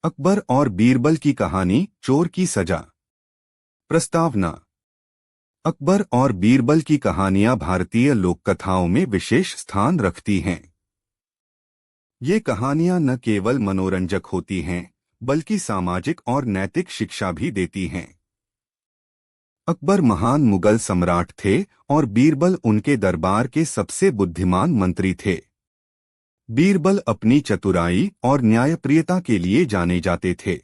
अकबर और बीरबल की कहानी, चोर की सजा। प्रस्तावना। अकबर और बीरबल की कहानियां भारतीय लोककथाओं में विशेष स्थान रखती हैं। ये कहानियां न केवल मनोरंजक होती हैं, बल्कि सामाजिक और नैतिक शिक्षा भी देती हैं। अकबर महान मुगल सम्राट थे और बीरबल उनके दरबार के सबसे बुद्धिमान मंत्री थे। बीरबल अपनी चतुराई और न्यायप्रियता के लिए जाने जाते थे।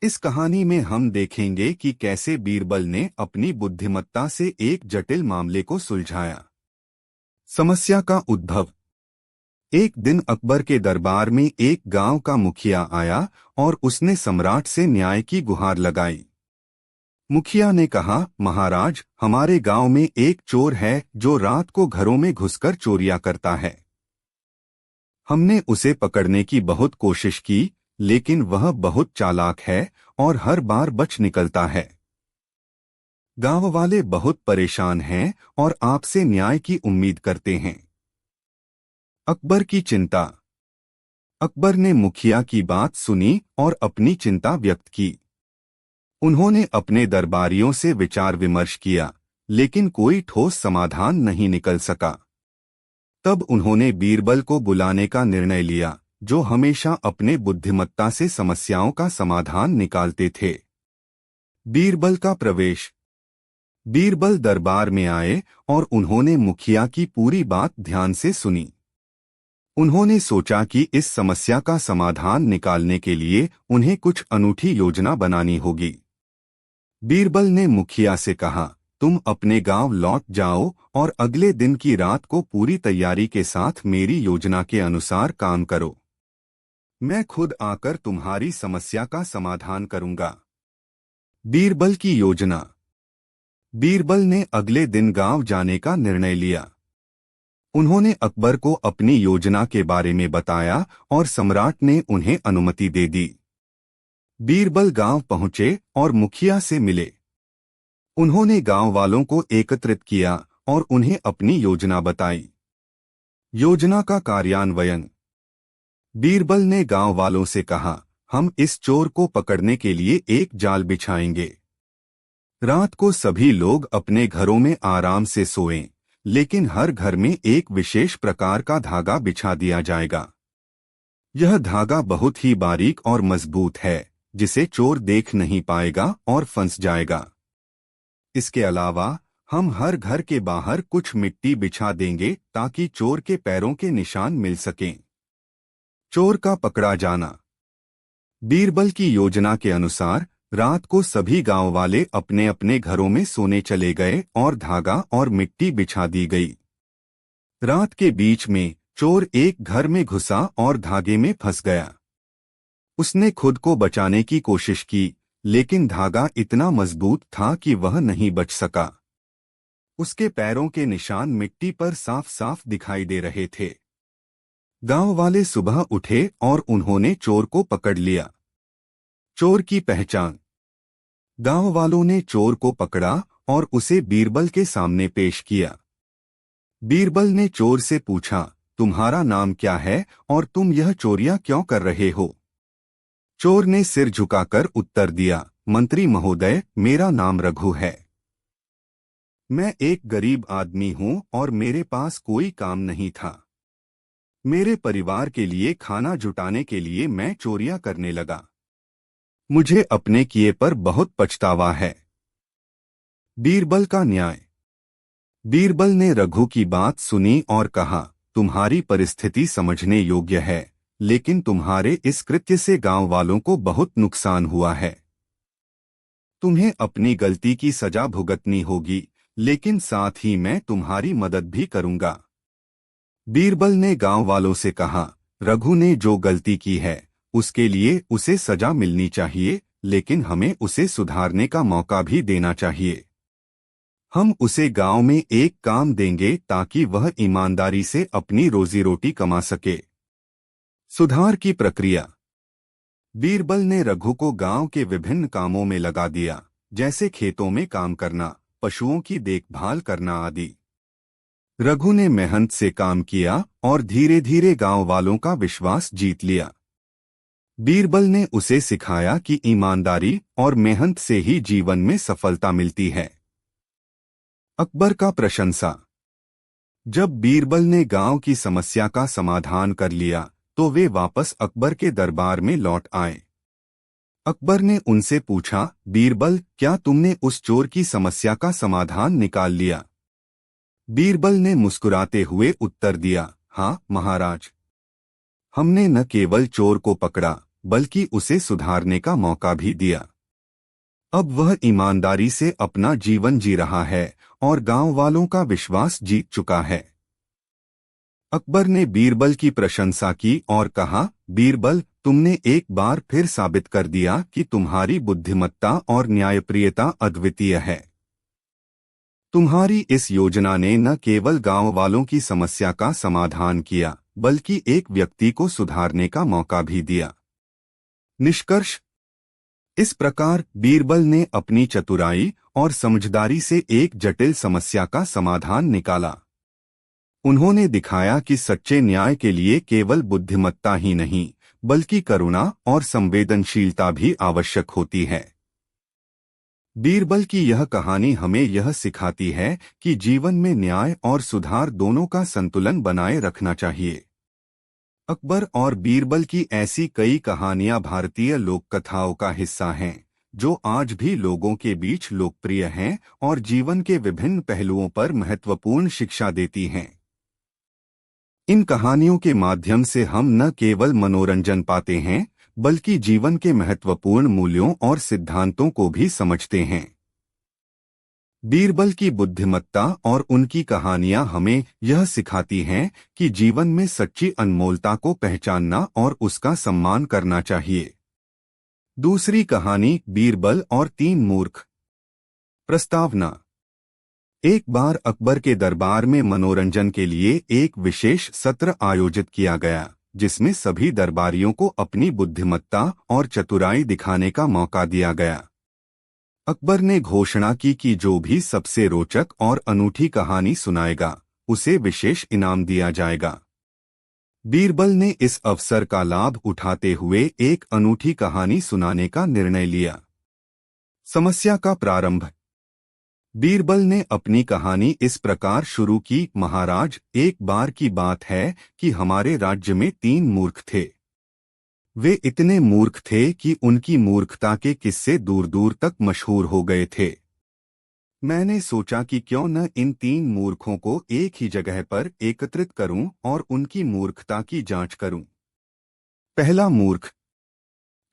इस कहानी में हम देखेंगे कि कैसे बीरबल ने अपनी बुद्धिमत्ता से एक जटिल मामले को सुलझाया। समस्या का उद्भव। एक दिन अकबर के दरबार में एक गांव का मुखिया आया और उसने सम्राट से न्याय की गुहार लगाई। मुखिया ने कहा, महाराज, हमारे गांव में एक चोर है जो रात को घरों में घुसकर चोरियां करता है। हमने उसे पकड़ने की बहुत कोशिश की, लेकिन वह बहुत चालाक है और हर बार बच निकलता है। गांव वाले बहुत परेशान हैं और आपसे न्याय की उम्मीद करते हैं। अकबर की चिंता। अकबर ने मुखिया की बात सुनी और अपनी चिंता व्यक्त की। उन्होंने अपने दरबारियों से विचार विमर्श किया, लेकिन कोई ठोस समाधान नहीं निकल सका। तब उन्होंने बीरबल को बुलाने का निर्णय लिया, जो हमेशा अपने बुद्धिमत्ता से समस्याओं का समाधान निकालते थे। बीरबल का प्रवेश। बीरबल दरबार में आए और उन्होंने मुखिया की पूरी बात ध्यान से सुनी। उन्होंने सोचा कि इस समस्या का समाधान निकालने के लिए उन्हें कुछ अनूठी योजना बनानी होगी। बीरबल ने मुखिया से कहा, तुम अपने गांव लौट जाओ और अगले दिन की रात को पूरी तैयारी के साथ मेरी योजना के अनुसार काम करो। मैं खुद आकर तुम्हारी समस्या का समाधान करूंगा। बीरबल की योजना। बीरबल ने अगले दिन गांव जाने का निर्णय लिया। उन्होंने अकबर को अपनी योजना के बारे में बताया और सम्राट ने उन्हें अनुमति दे दी। बीरबल गांव पहुंचे और मुखिया से मिले। उन्होंने गांव वालों को एकत्रित किया और उन्हें अपनी योजना बताई। योजना का कार्यान्वयन। बीरबल ने गांव वालों से कहा, हम इस चोर को पकड़ने के लिए एक जाल बिछाएंगे। रात को सभी लोग अपने घरों में आराम से सोएं, लेकिन हर घर में एक विशेष प्रकार का धागा बिछा दिया जाएगा। यह धागा बहुत ही बारीक और मजबूत है, जिसे चोर देख नहीं पाएगा और फंस जाएगा। इसके अलावा हम हर घर के बाहर कुछ मिट्टी बिछा देंगे ताकि चोर के पैरों के निशान मिल सकें। चोर का पकड़ा जाना। बीरबल की योजना के अनुसार रात को सभी गांव वाले अपने अपने घरों में सोने चले गए और धागा और मिट्टी बिछा दी गई। रात के बीच में चोर एक घर में घुसा और धागे में फंस गया। उसने खुद को बचाने की कोशिश की, लेकिन धागा इतना मजबूत था कि वह नहीं बच सका। उसके पैरों के निशान मिट्टी पर साफ साफ दिखाई दे रहे थे। गांव वाले सुबह उठे और उन्होंने चोर को पकड़ लिया। चोर की पहचान। गांव वालों ने चोर को पकड़ा और उसे बीरबल के सामने पेश किया। बीरबल ने चोर से पूछा, तुम्हारा नाम क्या है और तुम यह चोरियां क्यों कर रहे हो? चोर ने सिर झुकाकर उत्तर दिया, मंत्री महोदय, मेरा नाम रघु है। मैं एक गरीब आदमी हूं और मेरे पास कोई काम नहीं था। मेरे परिवार के लिए खाना जुटाने के लिए मैं चोरियां करने लगा। मुझे अपने किए पर बहुत पछतावा है। बीरबल का न्याय। बीरबल ने रघु की बात सुनी और कहा, तुम्हारी परिस्थिति समझने योग्य है, लेकिन तुम्हारे इस कृत्य से गांव वालों को बहुत नुकसान हुआ है। तुम्हें अपनी गलती की सजा भुगतनी होगी, लेकिन साथ ही मैं तुम्हारी मदद भी करूंगा। बीरबल ने गांव वालों से कहा, रघु ने जो गलती की है उसके लिए उसे सजा मिलनी चाहिए, लेकिन हमें उसे सुधारने का मौका भी देना चाहिए। हम उसे गांव में एक काम देंगे ताकि वह ईमानदारी से अपनी रोजी रोटी कमा सके। सुधार की प्रक्रिया। बीरबल ने रघु को गांव के विभिन्न कामों में लगा दिया, जैसे खेतों में काम करना, पशुओं की देखभाल करना आदि। रघु ने मेहनत से काम किया और धीरे धीरे गांव वालों का विश्वास जीत लिया। बीरबल ने उसे सिखाया कि ईमानदारी और मेहनत से ही जीवन में सफलता मिलती है। अकबर का प्रशंसा। जब बीरबल ने गांव की समस्या का समाधान कर लिया तो वे वापस अकबर के दरबार में लौट आए। अकबर ने उनसे पूछा, बीरबल, क्या तुमने उस चोर की समस्या का समाधान निकाल लिया? बीरबल ने मुस्कुराते हुए उत्तर दिया, हाँ महाराज। हमने न केवल चोर को पकड़ा बल्कि उसे सुधारने का मौका भी दिया। अब वह ईमानदारी से अपना जीवन जी रहा है और गांव वालों का विश्वास जीत चुका है। अकबर ने बीरबल की प्रशंसा की और कहा, बीरबल, तुमने एक बार फिर साबित कर दिया कि तुम्हारी बुद्धिमत्ता और न्यायप्रियता अद्वितीय है। तुम्हारी इस योजना ने न केवल गांव वालों की समस्या का समाधान किया बल्कि एक व्यक्ति को सुधारने का मौका भी दिया। निष्कर्ष। इस प्रकार बीरबल ने अपनी चतुराई और समझदारी से एक जटिल समस्या का समाधान निकाला। उन्होंने दिखाया कि सच्चे न्याय के लिए केवल बुद्धिमत्ता ही नहीं बल्कि करुणा और संवेदनशीलता भी आवश्यक होती है। बीरबल की यह कहानी हमें यह सिखाती है कि जीवन में न्याय और सुधार दोनों का संतुलन बनाए रखना चाहिए। अकबर और बीरबल की ऐसी कई कहानियां भारतीय लोक कथाओं का हिस्सा हैं, जो आज भी लोगों के बीच लोकप्रिय हैं और जीवन के विभिन्न पहलुओं पर महत्वपूर्ण शिक्षा देती हैं। इन कहानियों के माध्यम से हम न केवल मनोरंजन पाते हैं बल्कि जीवन के महत्वपूर्ण मूल्यों और सिद्धांतों को भी समझते हैं। बीरबल की बुद्धिमत्ता और उनकी कहानियां हमें यह सिखाती हैं कि जीवन में सच्ची अनमोलता को पहचानना और उसका सम्मान करना चाहिए। दूसरी कहानी, बीरबल और 3 मूर्ख। प्रस्तावना। एक बार अकबर के दरबार में मनोरंजन के लिए एक विशेष सत्र आयोजित किया गया, जिसमें सभी दरबारियों को अपनी बुद्धिमत्ता और चतुराई दिखाने का मौका दिया गया। अकबर ने घोषणा की कि जो भी सबसे रोचक और अनूठी कहानी सुनाएगा, उसे विशेष इनाम दिया जाएगा। बीरबल ने इस अवसर का लाभ उठाते हुए एक अनूठी कहानी सुनाने का निर्णय लिया। समस्या का प्रारंभ। बीरबल ने अपनी कहानी इस प्रकार शुरू की, महाराज, एक बार की बात है कि हमारे राज्य में 3 मूर्ख थे। वे इतने मूर्ख थे कि उनकी मूर्खता के किस्से दूर दूर तक मशहूर हो गए थे। मैंने सोचा कि क्यों न इन 3 मूर्खों को एक ही जगह पर एकत्रित करूं और उनकी मूर्खता की जांच करूं। पहला मूर्ख।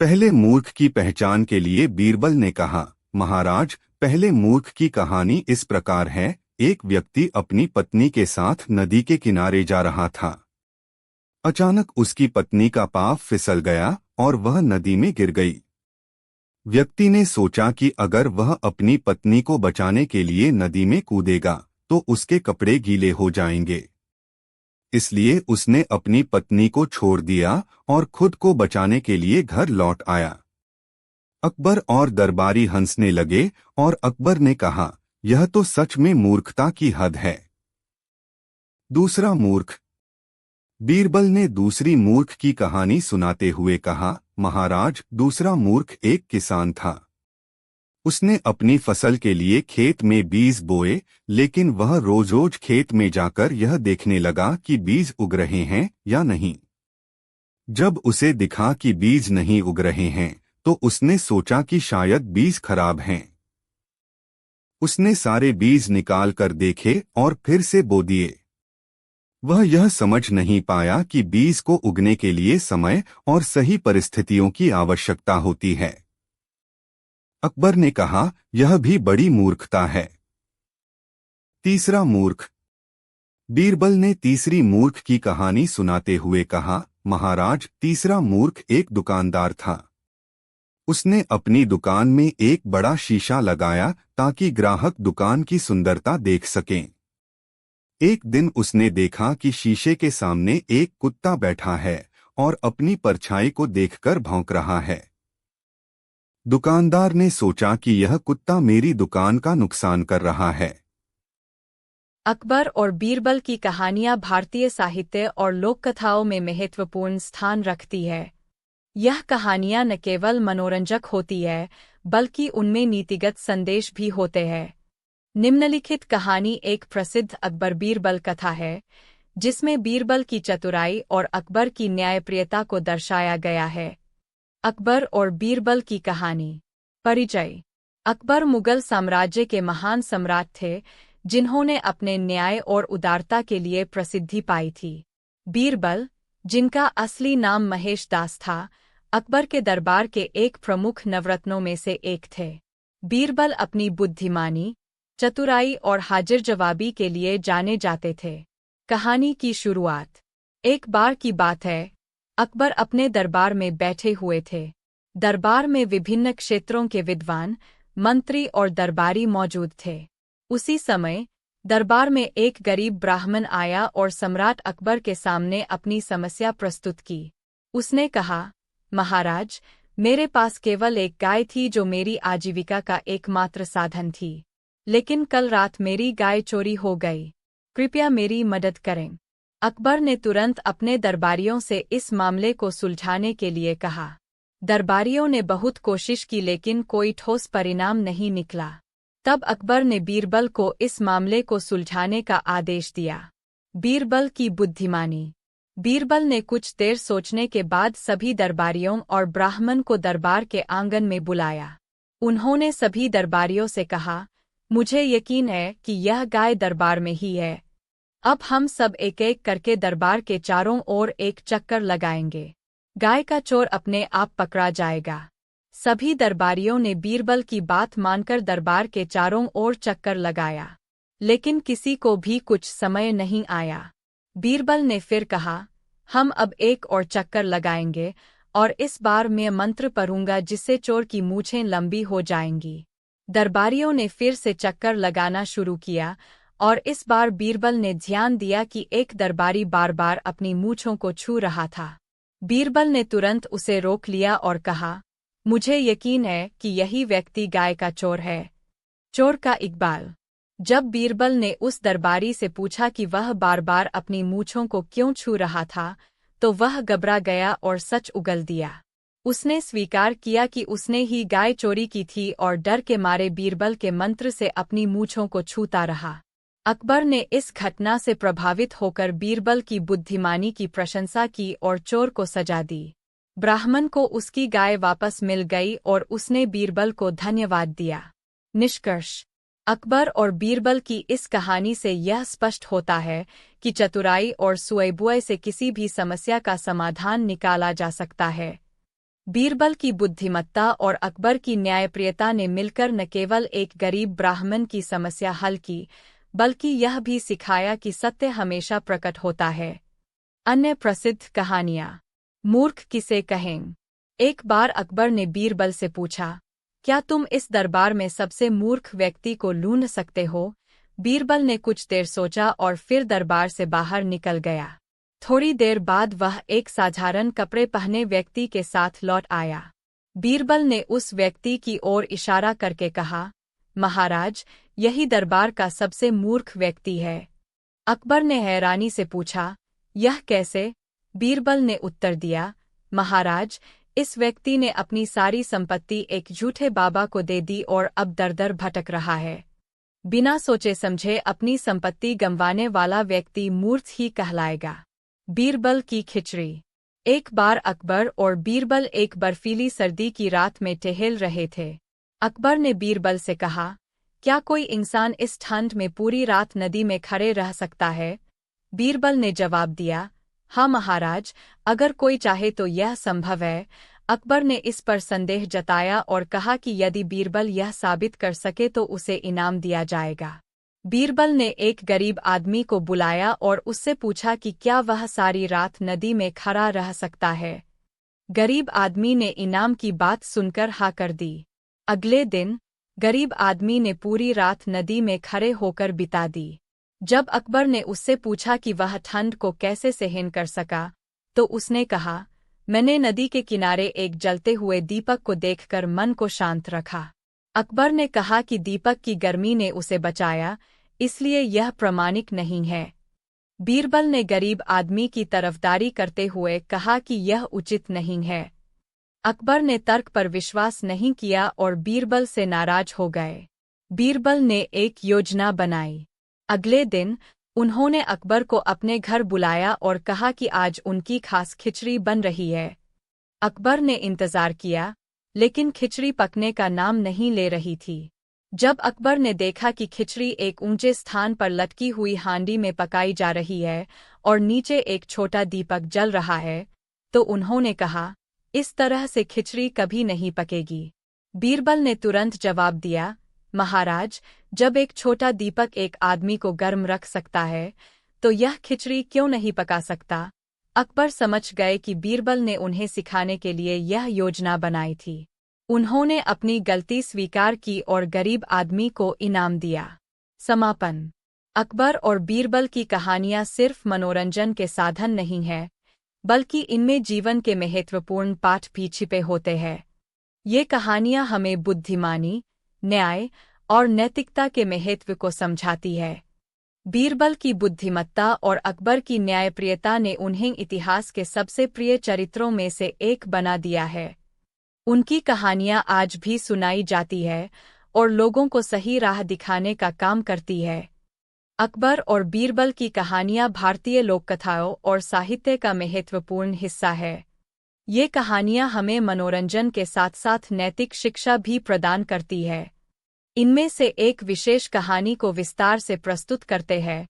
पहले मूर्ख की पहचान के लिए बीरबल ने कहा, महाराज, पहले मूर्ख की कहानी इस प्रकार है। एक व्यक्ति अपनी पत्नी के साथ नदी के किनारे जा रहा था। अचानक उसकी पत्नी का पाँव फिसल गया और वह नदी में गिर गई। व्यक्ति ने सोचा कि अगर वह अपनी पत्नी को बचाने के लिए नदी में कूदेगा तो उसके कपड़े गीले हो जाएंगे। इसलिए उसने अपनी पत्नी को छोड़ दिया और खुद को बचाने के लिए घर लौट आया। अकबर और दरबारी हंसने लगे और अकबर ने कहा, यह तो सच में मूर्खता की हद है। दूसरा मूर्ख। बीरबल ने दूसरी मूर्ख की कहानी सुनाते हुए कहा, महाराज, दूसरा मूर्ख एक किसान था। उसने अपनी फसल के लिए खेत में बीज बोए, लेकिन वह रोज रोज खेत में जाकर यह देखने लगा कि बीज उग रहे हैं या नहीं। जब उसे दिखा कि बीज नहीं उग रहे हैं तो उसने सोचा कि शायद बीज खराब हैं। उसने सारे बीज निकाल कर देखे और फिर से बो दिए। वह यह समझ नहीं पाया कि बीज को उगने के लिए समय और सही परिस्थितियों की आवश्यकता होती है। अकबर ने कहा, यह भी बड़ी मूर्खता है। तीसरा मूर्ख। बीरबल ने तीसरी मूर्ख की कहानी सुनाते हुए कहा, महाराज, तीसरा मूर्ख एक दुकानदार था। उसने अपनी दुकान में एक बड़ा शीशा लगाया ताकि ग्राहक दुकान की सुंदरता देख सकें। एक दिन उसने देखा कि शीशे के सामने एक कुत्ता बैठा है और अपनी परछाई को देखकर भौंक रहा है। दुकानदार ने सोचा कि यह कुत्ता मेरी दुकान का नुकसान कर रहा है। अकबर और बीरबल की कहानियां भारतीय साहित्य और लोक कथाओं में महत्वपूर्ण स्थान रखती है। यह कहानियाँ न केवल मनोरंजक होती है बल्कि उनमें नीतिगत संदेश भी होते हैं। निम्नलिखित कहानी एक प्रसिद्ध अकबर बीरबल कथा है, जिसमें बीरबल की चतुराई और अकबर की न्यायप्रियता को दर्शाया गया है। अकबर और बीरबल की कहानी। परिचय। अकबर मुगल साम्राज्य के महान सम्राट थे, जिन्होंने अपने न्याय और उदारता के लिए प्रसिद्धि पाई थी। बीरबल, जिनका असली नाम महेश दास था, अकबर के दरबार के एक प्रमुख नवरत्नों में से एक थे। बीरबल अपनी बुद्धिमानी, चतुराई और हाजिर जवाबी के लिए जाने जाते थे। कहानी की शुरुआत। एक बार की बात है, अकबर अपने दरबार में बैठे हुए थे। दरबार में विभिन्न क्षेत्रों के विद्वान, मंत्री और दरबारी मौजूद थे। उसी समय दरबार में एक गरीब ब्राह्मण आया और सम्राट अकबर के सामने अपनी समस्या प्रस्तुत की। उसने कहा, महाराज, मेरे पास केवल एक गाय थी जो मेरी आजीविका का एकमात्र साधन थी। लेकिन कल रात मेरी गाय चोरी हो गई। कृपया मेरी मदद करें। अकबर ने तुरंत अपने दरबारियों से इस मामले को सुलझाने के लिए कहा। दरबारियों ने बहुत कोशिश की लेकिन कोई ठोस परिणाम नहीं निकला। तब अकबर ने बीरबल को इस मामले को सुलझाने का आदेश दिया। बीरबल की बुद्धिमानी। बीरबल ने कुछ देर सोचने के बाद सभी दरबारियों और ब्राह्मण को दरबार के आंगन में बुलाया। उन्होंने सभी दरबारियों से कहा, मुझे यकीन है कि यह गाय दरबार में ही है। अब हम सब एक एक करके दरबार के चारों ओर एक चक्कर लगाएंगे। गाय का चोर अपने आप पकड़ा जाएगा। सभी दरबारियों ने बीरबल की बात मानकर दरबार के चारों ओर चक्कर लगाया, लेकिन किसी को भी कुछ समय नहीं आया। बीरबल ने फिर कहा, हम अब एक और चक्कर लगाएंगे और इस बार मैं मंत्र पढ़ूंगा जिससे चोर की मूछें लंबी हो जाएंगी। दरबारियों ने फिर से चक्कर लगाना शुरू किया और इस बार बीरबल ने ध्यान दिया कि एक दरबारी बार बार अपनी मूछों को छू रहा था। बीरबल ने तुरंत उसे रोक लिया और कहा, मुझे यकीन है कि यही व्यक्ति गाय का चोर है। चोर का इकबाल। जब बीरबल ने उस दरबारी से पूछा कि वह बार बार अपनी मूछों को क्यों छू रहा था, तो वह घबरा गया और सच उगल दिया। उसने स्वीकार किया कि उसने ही गाय चोरी की थी और डर के मारे बीरबल के मंत्र से अपनी मूछों को छूता रहा। अकबर ने इस घटना से प्रभावित होकर बीरबल की बुद्धिमानी की प्रशंसा की और चोर को सजा दी। ब्राह्मण को उसकी गाय वापस मिल गई और उसने बीरबल को धन्यवाद दिया। निष्कर्ष। अकबर और बीरबल की इस कहानी से यह स्पष्ट होता है कि चतुराई और सुअबुए से किसी भी समस्या का समाधान निकाला जा सकता है। बीरबल की बुद्धिमत्ता और अकबर की न्यायप्रियता ने मिलकर न केवल एक गरीब ब्राह्मण की समस्या हल की, बल्कि यह भी सिखाया कि सत्य हमेशा प्रकट होता है। अन्य प्रसिद्ध कहानियाँ। मूर्ख किसे कहें। एक बार अकबर ने बीरबल से पूछा, क्या तुम इस दरबार में सबसे मूर्ख व्यक्ति को ढूंढ सकते हो? बीरबल ने कुछ देर सोचा और फिर दरबार से बाहर निकल गया। थोड़ी देर बाद वह एक साधारण कपड़े पहने व्यक्ति के साथ लौट आया। बीरबल ने उस व्यक्ति की ओर इशारा करके कहा, महाराज, यही दरबार का सबसे मूर्ख व्यक्ति है। अकबर ने हैरानी से पूछा, यह कैसे? बीरबल ने उत्तर दिया, महाराज, इस व्यक्ति ने अपनी सारी संपत्ति एक झूठे बाबा को दे दी और अब दर-दर भटक रहा है। बिना सोचे समझे अपनी संपत्ति गंवाने वाला व्यक्ति मूर्ख ही कहलाएगा। बीरबल की खिचड़ी। एक बार अकबर और बीरबल एक बर्फीली सर्दी की रात में टहल रहे थे। अकबर ने बीरबल से कहा, क्या कोई इंसान इस ठंड में पूरी रात नदी में खड़े रह सकता है? बीरबल ने जवाब दिया, हाँ महाराज, अगर कोई चाहे तो यह संभव है। अकबर ने इस पर संदेह जताया और कहा कि यदि बीरबल यह साबित कर सके तो उसे इनाम दिया जाएगा। बीरबल ने एक गरीब आदमी को बुलाया और उससे पूछा कि क्या वह सारी रात नदी में खड़ा रह सकता है। गरीब आदमी ने इनाम की बात सुनकर हाँ कर दी। अगले दिन गरीब आदमी ने पूरी रात नदी में खड़े होकर बिता दी। जब अकबर ने उससे पूछा कि वह ठंड को कैसे सहन कर सका, तो उसने कहा, मैंने नदी के किनारे एक जलते हुए दीपक को देखकर मन को शांत रखा। अकबर ने कहा कि दीपक की गर्मी ने उसे बचाया, इसलिए यह प्रामाणिक नहीं है। बीरबल ने गरीब आदमी की तरफदारी करते हुए कहा कि यह उचित नहीं है। अकबर ने तर्क पर विश्वास नहीं किया और बीरबल से नाराज हो गए। बीरबल ने एक योजना बनाई। अगले दिन उन्होंने अकबर को अपने घर बुलाया और कहा कि आज उनकी खास खिचड़ी बन रही है। अकबर ने इंतजार किया, लेकिन खिचड़ी पकने का नाम नहीं ले रही थी। जब अकबर ने देखा कि खिचड़ी एक ऊंचे स्थान पर लटकी हुई हांडी में पकाई जा रही है और नीचे एक छोटा दीपक जल रहा है, तो उन्होंने कहा, इस तरह से खिचड़ी कभी नहीं पकेगी। बीरबल ने तुरंत जवाब दिया, महाराज, जब एक छोटा दीपक एक आदमी को गर्म रख सकता है, तो यह खिचड़ी क्यों नहीं पका सकता? अकबर समझ गए कि बीरबल ने उन्हें सिखाने के लिए यह योजना बनाई थी। उन्होंने अपनी गलती स्वीकार की और गरीब आदमी को इनाम दिया। समापन। अकबर और बीरबल की कहानियां सिर्फ मनोरंजन के साधन नहीं हैं, बल्कि इनमें जीवन के महत्वपूर्ण पाठ भी छिपे होते हैं। ये कहानियां हमें बुद्धिमानी, न्याय और नैतिकता के महत्व को समझाती है। बीरबल की बुद्धिमत्ता और अकबर की न्यायप्रियता ने उन्हें इतिहास के सबसे प्रिय चरित्रों में से एक बना दिया है। उनकी कहानियां आज भी सुनाई जाती है और लोगों को सही राह दिखाने का काम करती है। अकबर और बीरबल की कहानियां भारतीय लोककथाओं और साहित्य का महत्वपूर्ण हिस्सा है। ये कहानियां हमें मनोरंजन के साथ साथ नैतिक शिक्षा भी प्रदान करती है। इनमें से एक विशेष कहानी को विस्तार से प्रस्तुत करते हैं,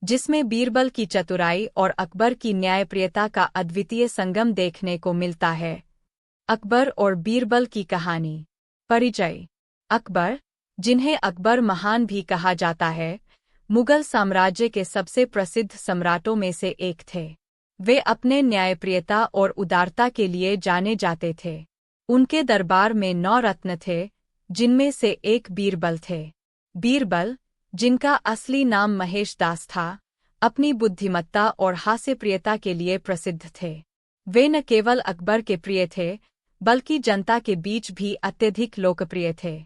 जिसमें बीरबल की चतुराई और अकबर की न्यायप्रियता का अद्वितीय संगम देखने को मिलता है। अकबर और बीरबल की कहानी। परिचय। अकबर, जिन्हें अकबर महान भी कहा जाता है, मुगल साम्राज्य के सबसे प्रसिद्ध सम्राटों में से एक थे। वे अपने न्यायप्रियता और उदारता के लिए जाने जाते थे। उनके दरबार में 9 रत्न थे, जिनमें से एक बीरबल थे। बीरबल, जिनका असली नाम महेश दास था, अपनी बुद्धिमत्ता और हास्यप्रियता के लिए प्रसिद्ध थे। वे न केवल अकबर के प्रिय थे, बल्कि जनता के बीच भी अत्यधिक लोकप्रिय थे।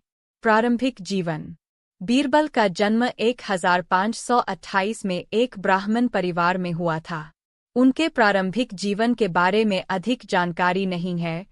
प्रारंभिक जीवन। बीरबल का जन्म 1528 में एक ब्राह्मण परिवार में हुआ था। उनके प्रारंभिक जीवन के बारे में अधिक जानकारी नहीं है,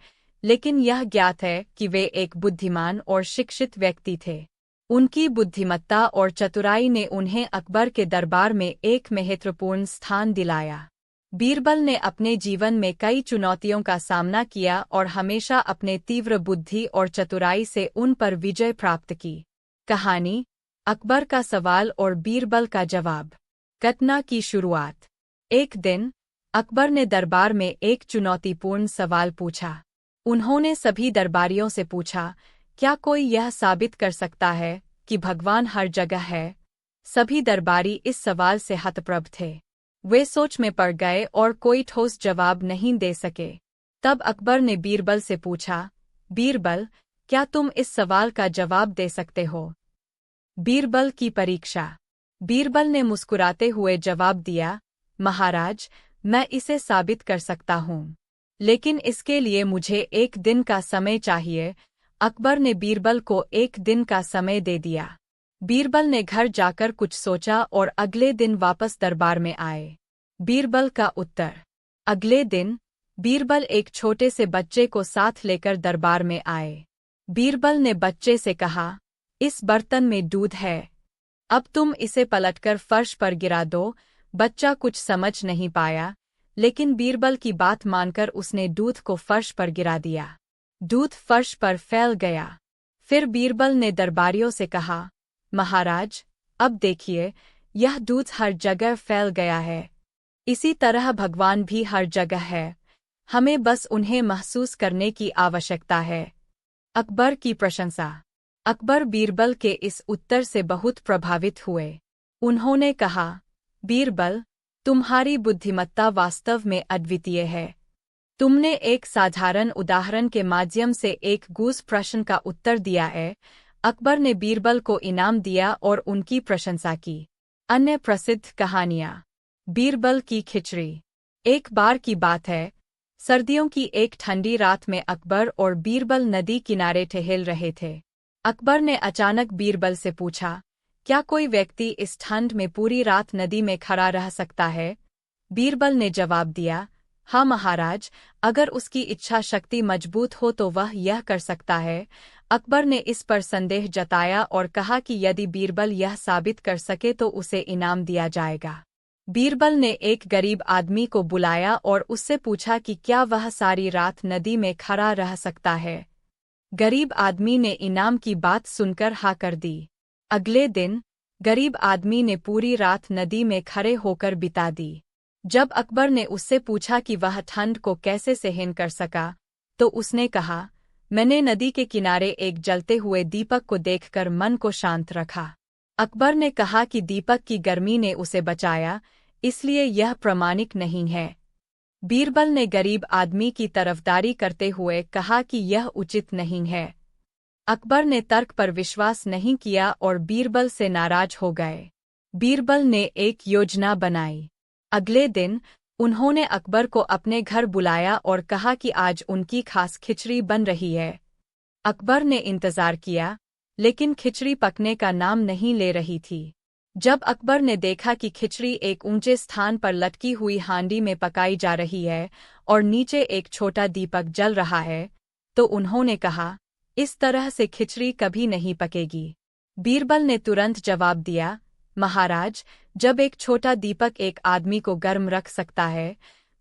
लेकिन यह ज्ञात है कि वे एक बुद्धिमान और शिक्षित व्यक्ति थे। उनकी बुद्धिमत्ता और चतुराई ने उन्हें अकबर के दरबार में एक महत्वपूर्ण स्थान दिलाया। बीरबल ने अपने जीवन में कई चुनौतियों का सामना किया और हमेशा अपने तीव्र बुद्धि और चतुराई से उन पर विजय प्राप्त की। कहानी, अकबर का सवाल और बीरबल का जवाब। घटना की शुरुआत। एक दिन अकबर ने दरबार में एक चुनौतीपूर्ण सवाल पूछा। उन्होंने सभी दरबारियों से पूछा, क्या कोई यह साबित कर सकता है कि भगवान हर जगह है? सभी दरबारी इस सवाल से हतप्रभ थे। वे सोच में पड़ गए और कोई ठोस जवाब नहीं दे सके। तब अकबर ने बीरबल से पूछा, बीरबल, क्या तुम इस सवाल का जवाब दे सकते हो? बीरबल की परीक्षा। बीरबल ने मुस्कुराते हुए जवाब दिया, महाराज, मैं इसे साबित कर सकता हूँ, लेकिन इसके लिए मुझे 1 दिन का समय चाहिए। अकबर ने बीरबल को 1 दिन का समय दे दिया। बीरबल ने घर जाकर कुछ सोचा और अगले दिन वापस दरबार में आए। बीरबल का उत्तर। अगले दिन बीरबल एक छोटे से बच्चे को साथ लेकर दरबार में आए। बीरबल ने बच्चे से कहा, इस बर्तन में दूध है, अब तुम इसे पलटकर फर्श पर गिरा दो। बच्चा कुछ समझ नहीं पाया, लेकिन बीरबल की बात मानकर उसने दूध को फर्श पर गिरा दिया। दूध फर्श पर फैल गया। फिर बीरबल ने दरबारियों से कहा, महाराज, अब देखिए, यह दूध हर जगह फैल गया है। इसी तरह भगवान भी हर जगह है, हमें बस उन्हें महसूस करने की आवश्यकता है। अकबर की प्रशंसा। अकबर बीरबल के इस उत्तर से बहुत प्रभावित हुए। उन्होंने कहा, बीरबल, तुम्हारी बुद्धिमत्ता वास्तव में अद्वितीय है। तुमने एक साधारण उदाहरण के माध्यम से एक गूढ़ प्रश्न का उत्तर दिया है। अकबर ने बीरबल को इनाम दिया और उनकी प्रशंसा की। अन्य प्रसिद्ध कहानियाँ। बीरबल की खिचड़ी। एक बार की बात है, सर्दियों की एक ठंडी रात में अकबर और बीरबल नदी किनारे टहल रहे थे। अकबर ने अचानक बीरबल से पूछा, क्या कोई व्यक्ति इस ठंड में पूरी रात नदी में खड़ा रह सकता है? बीरबल ने जवाब दिया, हाँ महाराज, अगर उसकी इच्छा शक्ति मजबूत हो तो वह यह कर सकता है। अकबर ने इस पर संदेह जताया और कहा कि यदि बीरबल यह साबित कर सके तो उसे इनाम दिया जाएगा। बीरबल ने एक गरीब आदमी को बुलाया और उससे पूछा कि क्या वह सारी रात नदी में खड़ा रह सकता है। गरीब आदमी ने इनाम की बात सुनकर हाँ कर दी। अगले दिन गरीब आदमी ने पूरी रात नदी में खड़े होकर बिता दी। जब अकबर ने उससे पूछा कि वह ठंड को कैसे सहन कर सका, तो उसने कहा, मैंने नदी के किनारे एक जलते हुए दीपक को देखकर मन को शांत रखा। अकबर ने कहा कि दीपक की गर्मी ने उसे बचाया, इसलिए यह प्रामाणिक नहीं है। बीरबल ने गरीब आदमी की तरफदारी करते हुए कहा कि यह उचित नहीं है। अकबर ने तर्क पर विश्वास नहीं किया और बीरबल से नाराज हो गए। बीरबल ने एक योजना बनाई। अगले दिन उन्होंने अकबर को अपने घर बुलाया और कहा कि आज उनकी खास खिचड़ी बन रही है। अकबर ने इंतजार किया, लेकिन खिचड़ी पकने का नाम नहीं ले रही थी। जब अकबर ने देखा कि खिचड़ी एक ऊंचे स्थान पर लटकी हुई हांडी में पकाई जा रही है और नीचे एक छोटा दीपक जल रहा है, तो उन्होंने कहा, इस तरह से खिचड़ी कभी नहीं पकेगी। बीरबल ने तुरंत जवाब दिया, महाराज, जब एक छोटा दीपक एक आदमी को गर्म रख सकता है,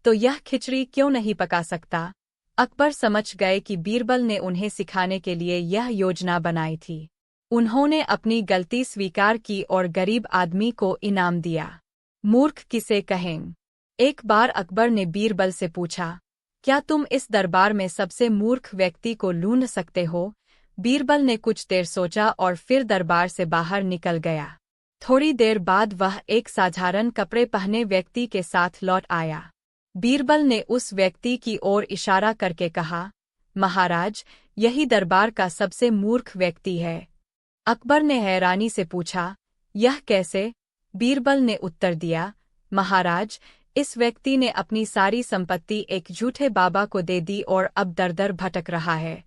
तो यह खिचड़ी क्यों नहीं पका सकता। अकबर समझ गए कि बीरबल ने उन्हें सिखाने के लिए यह योजना बनाई थी। उन्होंने अपनी गलती स्वीकार की और गरीब आदमी को इनाम दिया। मूर्ख किसे कहें। एक बार अकबर ने बीरबल से पूछा, क्या तुम इस दरबार में सबसे मूर्ख व्यक्ति को ढूंढ सकते हो। बीरबल ने कुछ देर सोचा और फिर दरबार से बाहर निकल गया। थोड़ी देर बाद वह एक साधारण कपड़े पहने व्यक्ति के साथ लौट आया। बीरबल ने उस व्यक्ति की ओर इशारा करके कहा, महाराज, यही दरबार का सबसे मूर्ख व्यक्ति है। अकबर ने हैरानी से पूछा, यह कैसे। बीरबल ने उत्तर दिया, महाराज, इस व्यक्ति ने अपनी सारी संपत्ति एक झूठे बाबा को दे दी और अब दर-दर भटक रहा है।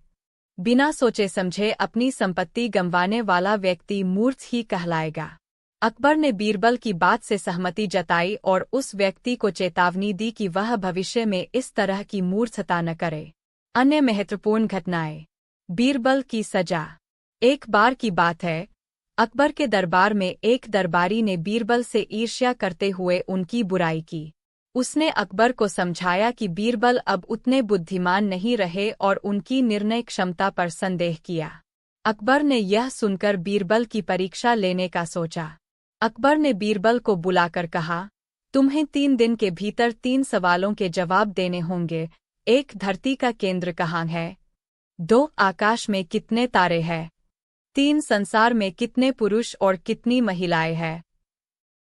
बिना सोचे समझे अपनी संपत्ति गंवाने वाला व्यक्ति मूर्ख ही कहलाएगा। अकबर ने बीरबल की बात से सहमति जताई और उस व्यक्ति को चेतावनी दी कि वह भविष्य में इस तरह की मूर्खता न करे। अन्य महत्वपूर्ण घटनाएं। बीरबल की सजा। एक बार की बात है, अकबर के दरबार में एक दरबारी ने बीरबल से ईर्ष्या करते हुए उनकी बुराई की। उसने अकबर को समझाया कि बीरबल अब उतने बुद्धिमान नहीं रहे और उनकी निर्णय क्षमता पर संदेह किया। अकबर ने यह सुनकर बीरबल की परीक्षा लेने का सोचा। अकबर ने बीरबल को बुलाकर कहा, तुम्हें 3 दिन के भीतर 3 सवालों के जवाब देने होंगे। 1. धरती का केंद्र कहाँ है। 2. आकाश में कितने तारे हैं। 3. संसार में कितने पुरुष और कितनी महिलाएं हैं।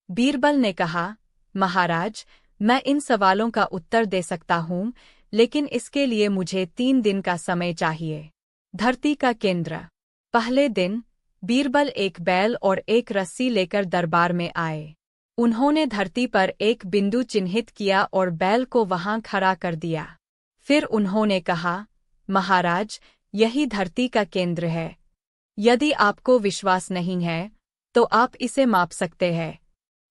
बीरबल ने कहा, महाराज, मैं इन सवालों का उत्तर दे सकता हूँ, लेकिन इसके लिए मुझे 3 दिन का समय चाहिए। धरती का केंद्र। पहले दिन बीरबल एक बैल और एक रस्सी लेकर दरबार में आए। उन्होंने धरती पर एक बिंदु चिन्हित किया और बैल को वहां खड़ा कर दिया। फिर उन्होंने कहा, महाराज, यही धरती का केंद्र है। यदि आपको विश्वास नहीं है, तो आप इसे माप सकते हैं।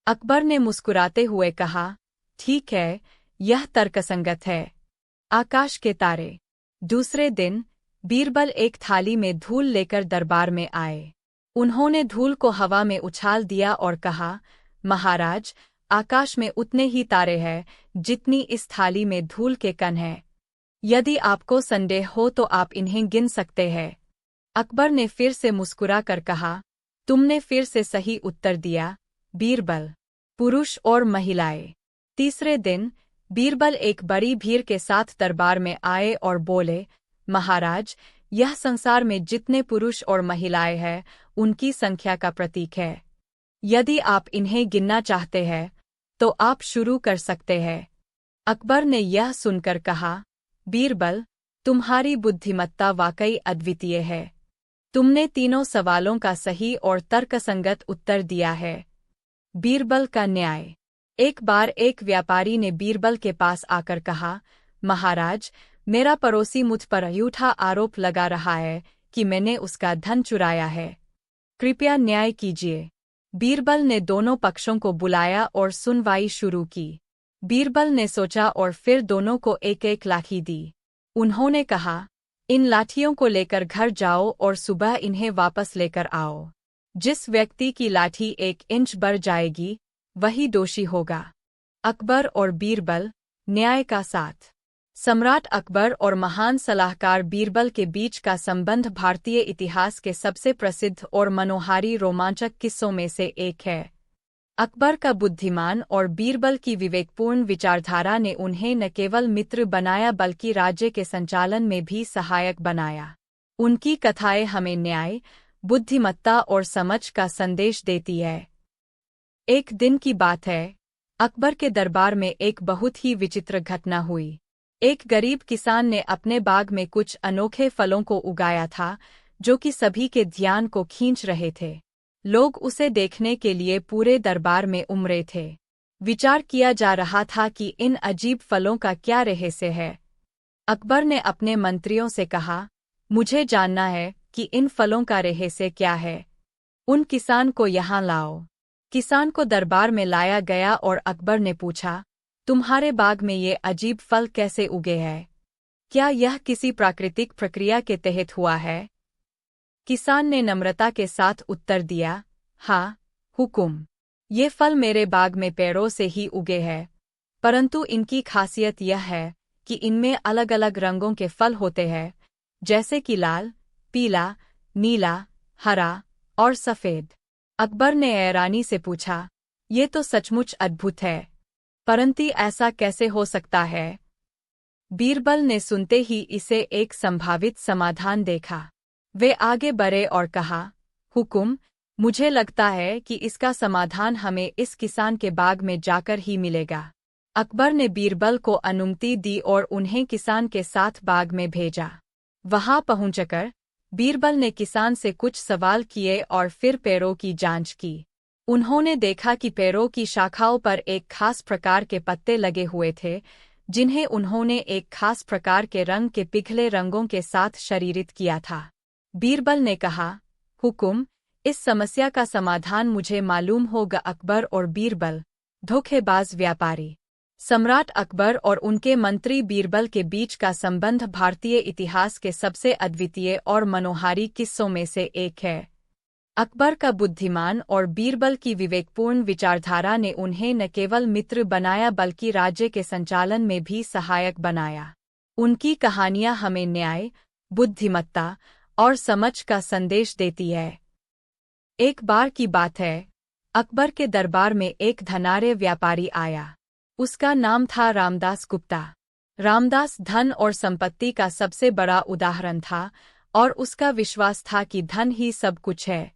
अकबर ने मुस्कुराते हुए कहा, ठीक है, यह तर्कसंगत है। आकाश के तारे। दूसरे दिन बीरबल एक थाली में धूल लेकर दरबार में आए। उन्होंने धूल को हवा में उछाल दिया और कहा, महाराज, आकाश में उतने ही तारे हैं जितनी इस थाली में धूल के कण हैं। यदि आपको संदेह हो तो आप इन्हें गिन सकते हैं। अकबर ने फिर से मुस्कुराकर कहा, तुमने फिर से सही उत्तर दिया, बीरबल। पुरुष और महिलाएं। तीसरे दिन बीरबल एक बड़ी भीड़ के साथ दरबार में आए और बोले, महाराज, यह संसार में जितने पुरुष और महिलाएं हैं, उनकी संख्या का प्रतीक है। यदि आप इन्हें गिनना चाहते हैं, तो आप शुरू कर सकते हैं। अकबर ने यह सुनकर कहा, बीरबल, तुम्हारी बुद्धिमत्ता वाकई अद्वितीय है। तुमने तीनों सवालों का सही और तर्कसंगत उत्तर दिया है। बीरबल का न्याय। एक बार एक व्यापारी ने बीरबल के पास आकर कहा, महाराज, मेरा पड़ोसी मुझ पर झूठा आरोप लगा रहा है कि मैंने उसका धन चुराया है। कृपया न्याय कीजिए। बीरबल ने दोनों पक्षों को बुलाया और सुनवाई शुरू की। बीरबल ने सोचा और फिर दोनों को एक एक लाठी दी। उन्होंने कहा, इन लाठियों को लेकर घर जाओ और सुबह इन्हें वापस लेकर आओ। जिस व्यक्ति की लाठी 1 इंच बढ़ जाएगी वही दोषी होगा। अकबर और बीरबल, न्याय का साथ। सम्राट अकबर और महान सलाहकार बीरबल के बीच का संबंध भारतीय इतिहास के सबसे प्रसिद्ध और मनोहारी रोमांचक किस्सों में से एक है। अकबर का बुद्धिमान और बीरबल की विवेकपूर्ण विचारधारा ने उन्हें न केवल मित्र बनाया बल्कि राज्य के संचालन में भी सहायक बनाया। उनकी कथाएं हमें न्याय, बुद्धिमत्ता और समझ का संदेश देती है। एक दिन की बात है, अकबर के दरबार में एक बहुत ही विचित्र घटना हुई। एक गरीब किसान ने अपने बाग में कुछ अनोखे फलों को उगाया था जो कि सभी के ध्यान को खींच रहे थे। लोग उसे देखने के लिए पूरे दरबार में उमड़े थे। विचार किया जा रहा था कि इन अजीब फलों का क्या रहस्य है। अकबर ने अपने मंत्रियों से कहा, मुझे जानना है कि इन फलों का रहस्य क्या है। उन किसान को यहाँ लाओ। किसान को दरबार में लाया गया और अकबर ने पूछा, तुम्हारे बाग में ये अजीब फल कैसे उगे हैं? क्या यह किसी प्राकृतिक प्रक्रिया के तहत हुआ है? किसान ने नम्रता के साथ उत्तर दिया, हाँ, हुकुम। ये फल मेरे बाग में पेड़ों से ही उगे हैं, परंतु इनकी खासियत यह है कि इनमें अलग अलग रंगों के फल होते हैं, जैसे कि लाल, पीला, नीला, हरा और सफ़ेद। अकबर ने हैरानी से पूछा, ये तो सचमुच अद्भुत है, परंतु ऐसा कैसे हो सकता है? बीरबल ने सुनते ही इसे एक संभावित समाधान देखा। वे आगे बढ़े और कहा, हुकुम, मुझे लगता है कि इसका समाधान हमें इस किसान के बाग में जाकर ही मिलेगा। अकबर ने बीरबल को अनुमति दी और उन्हें किसान के साथ बाग में भेजा। वहां पहुंचकर बीरबल ने किसान से कुछ सवाल किए और फिर पेड़ों की जांच की। उन्होंने देखा कि पेड़ों की शाखाओं पर एक खास प्रकार के पत्ते लगे हुए थे, जिन्हें उन्होंने एक खास प्रकार के रंग के पिघले रंगों के साथ शरीरित किया था। बीरबल ने कहा, हुकुम, इस समस्या का समाधान मुझे मालूम होगा। अकबर और बीरबल, धोखेबाज व्यापारी। सम्राट अकबर और उनके मंत्री बीरबल के बीच का संबंध भारतीय इतिहास के सबसे अद्वितीय और मनोहारी किस्सों में से एक है। अकबर का बुद्धिमान और बीरबल की विवेकपूर्ण विचारधारा ने उन्हें न केवल मित्र बनाया बल्कि राज्य के संचालन में भी सहायक बनाया। उनकी कहानियां हमें न्याय, बुद्धिमत्ता और समझ का संदेश देती है। एक बार की बात है, अकबर के दरबार में एक धनाढ्य व्यापारी आया। उसका नाम था रामदास गुप्ता। रामदास धन और संपत्ति का सबसे बड़ा उदाहरण था और उसका विश्वास था कि धन ही सब कुछ है।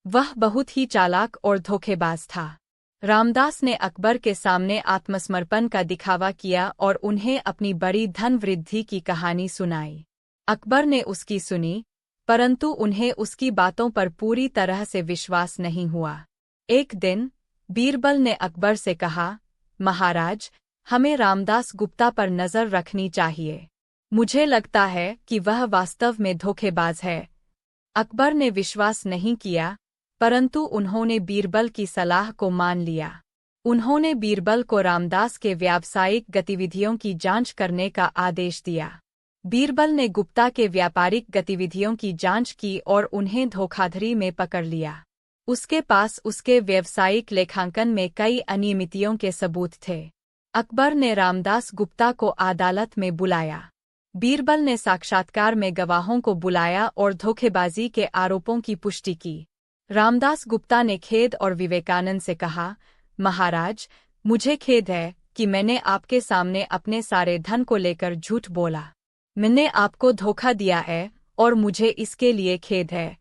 वह बहुत ही चालाक और धोखेबाज था। रामदास ने अकबर के सामने आत्मसमर्पण का दिखावा किया और उन्हें अपनी बड़ी धन वृद्धि की कहानी सुनाई। अकबर ने उसकी सुनी, परंतु उन्हें उसकी बातों पर पूरी तरह से विश्वास नहीं हुआ। एक दिन बीरबल ने अकबर से कहा, महाराज, हमें रामदास गुप्ता पर नजर रखनी चाहिए। मुझे लगता है कि वह वास्तव में धोखेबाज है। अकबर ने विश्वास नहीं किया, परंतु उन्होंने बीरबल की सलाह को मान लिया। उन्होंने बीरबल को रामदास के व्यावसायिक गतिविधियों की जांच करने का आदेश दिया। बीरबल ने गुप्ता के व्यापारिक गतिविधियों की जांच की और उन्हें धोखाधड़ी में पकड़ लिया। उसके पास उसके व्यावसायिक लेखांकन में कई अनियमितताओं के सबूत थे। अकबर ने रामदास गुप्ता को अदालत में बुलाया। बीरबल ने साक्षात्कार में गवाहों को बुलाया और धोखेबाजी के आरोपों की पुष्टि की। रामदास गुप्ता ने खेद और विवेकानंद से कहा, महाराज, मुझे खेद है कि मैंने आपके सामने अपने सारे धन को लेकर झूठ बोला। मैंने आपको धोखा दिया है और मुझे इसके लिए खेद है।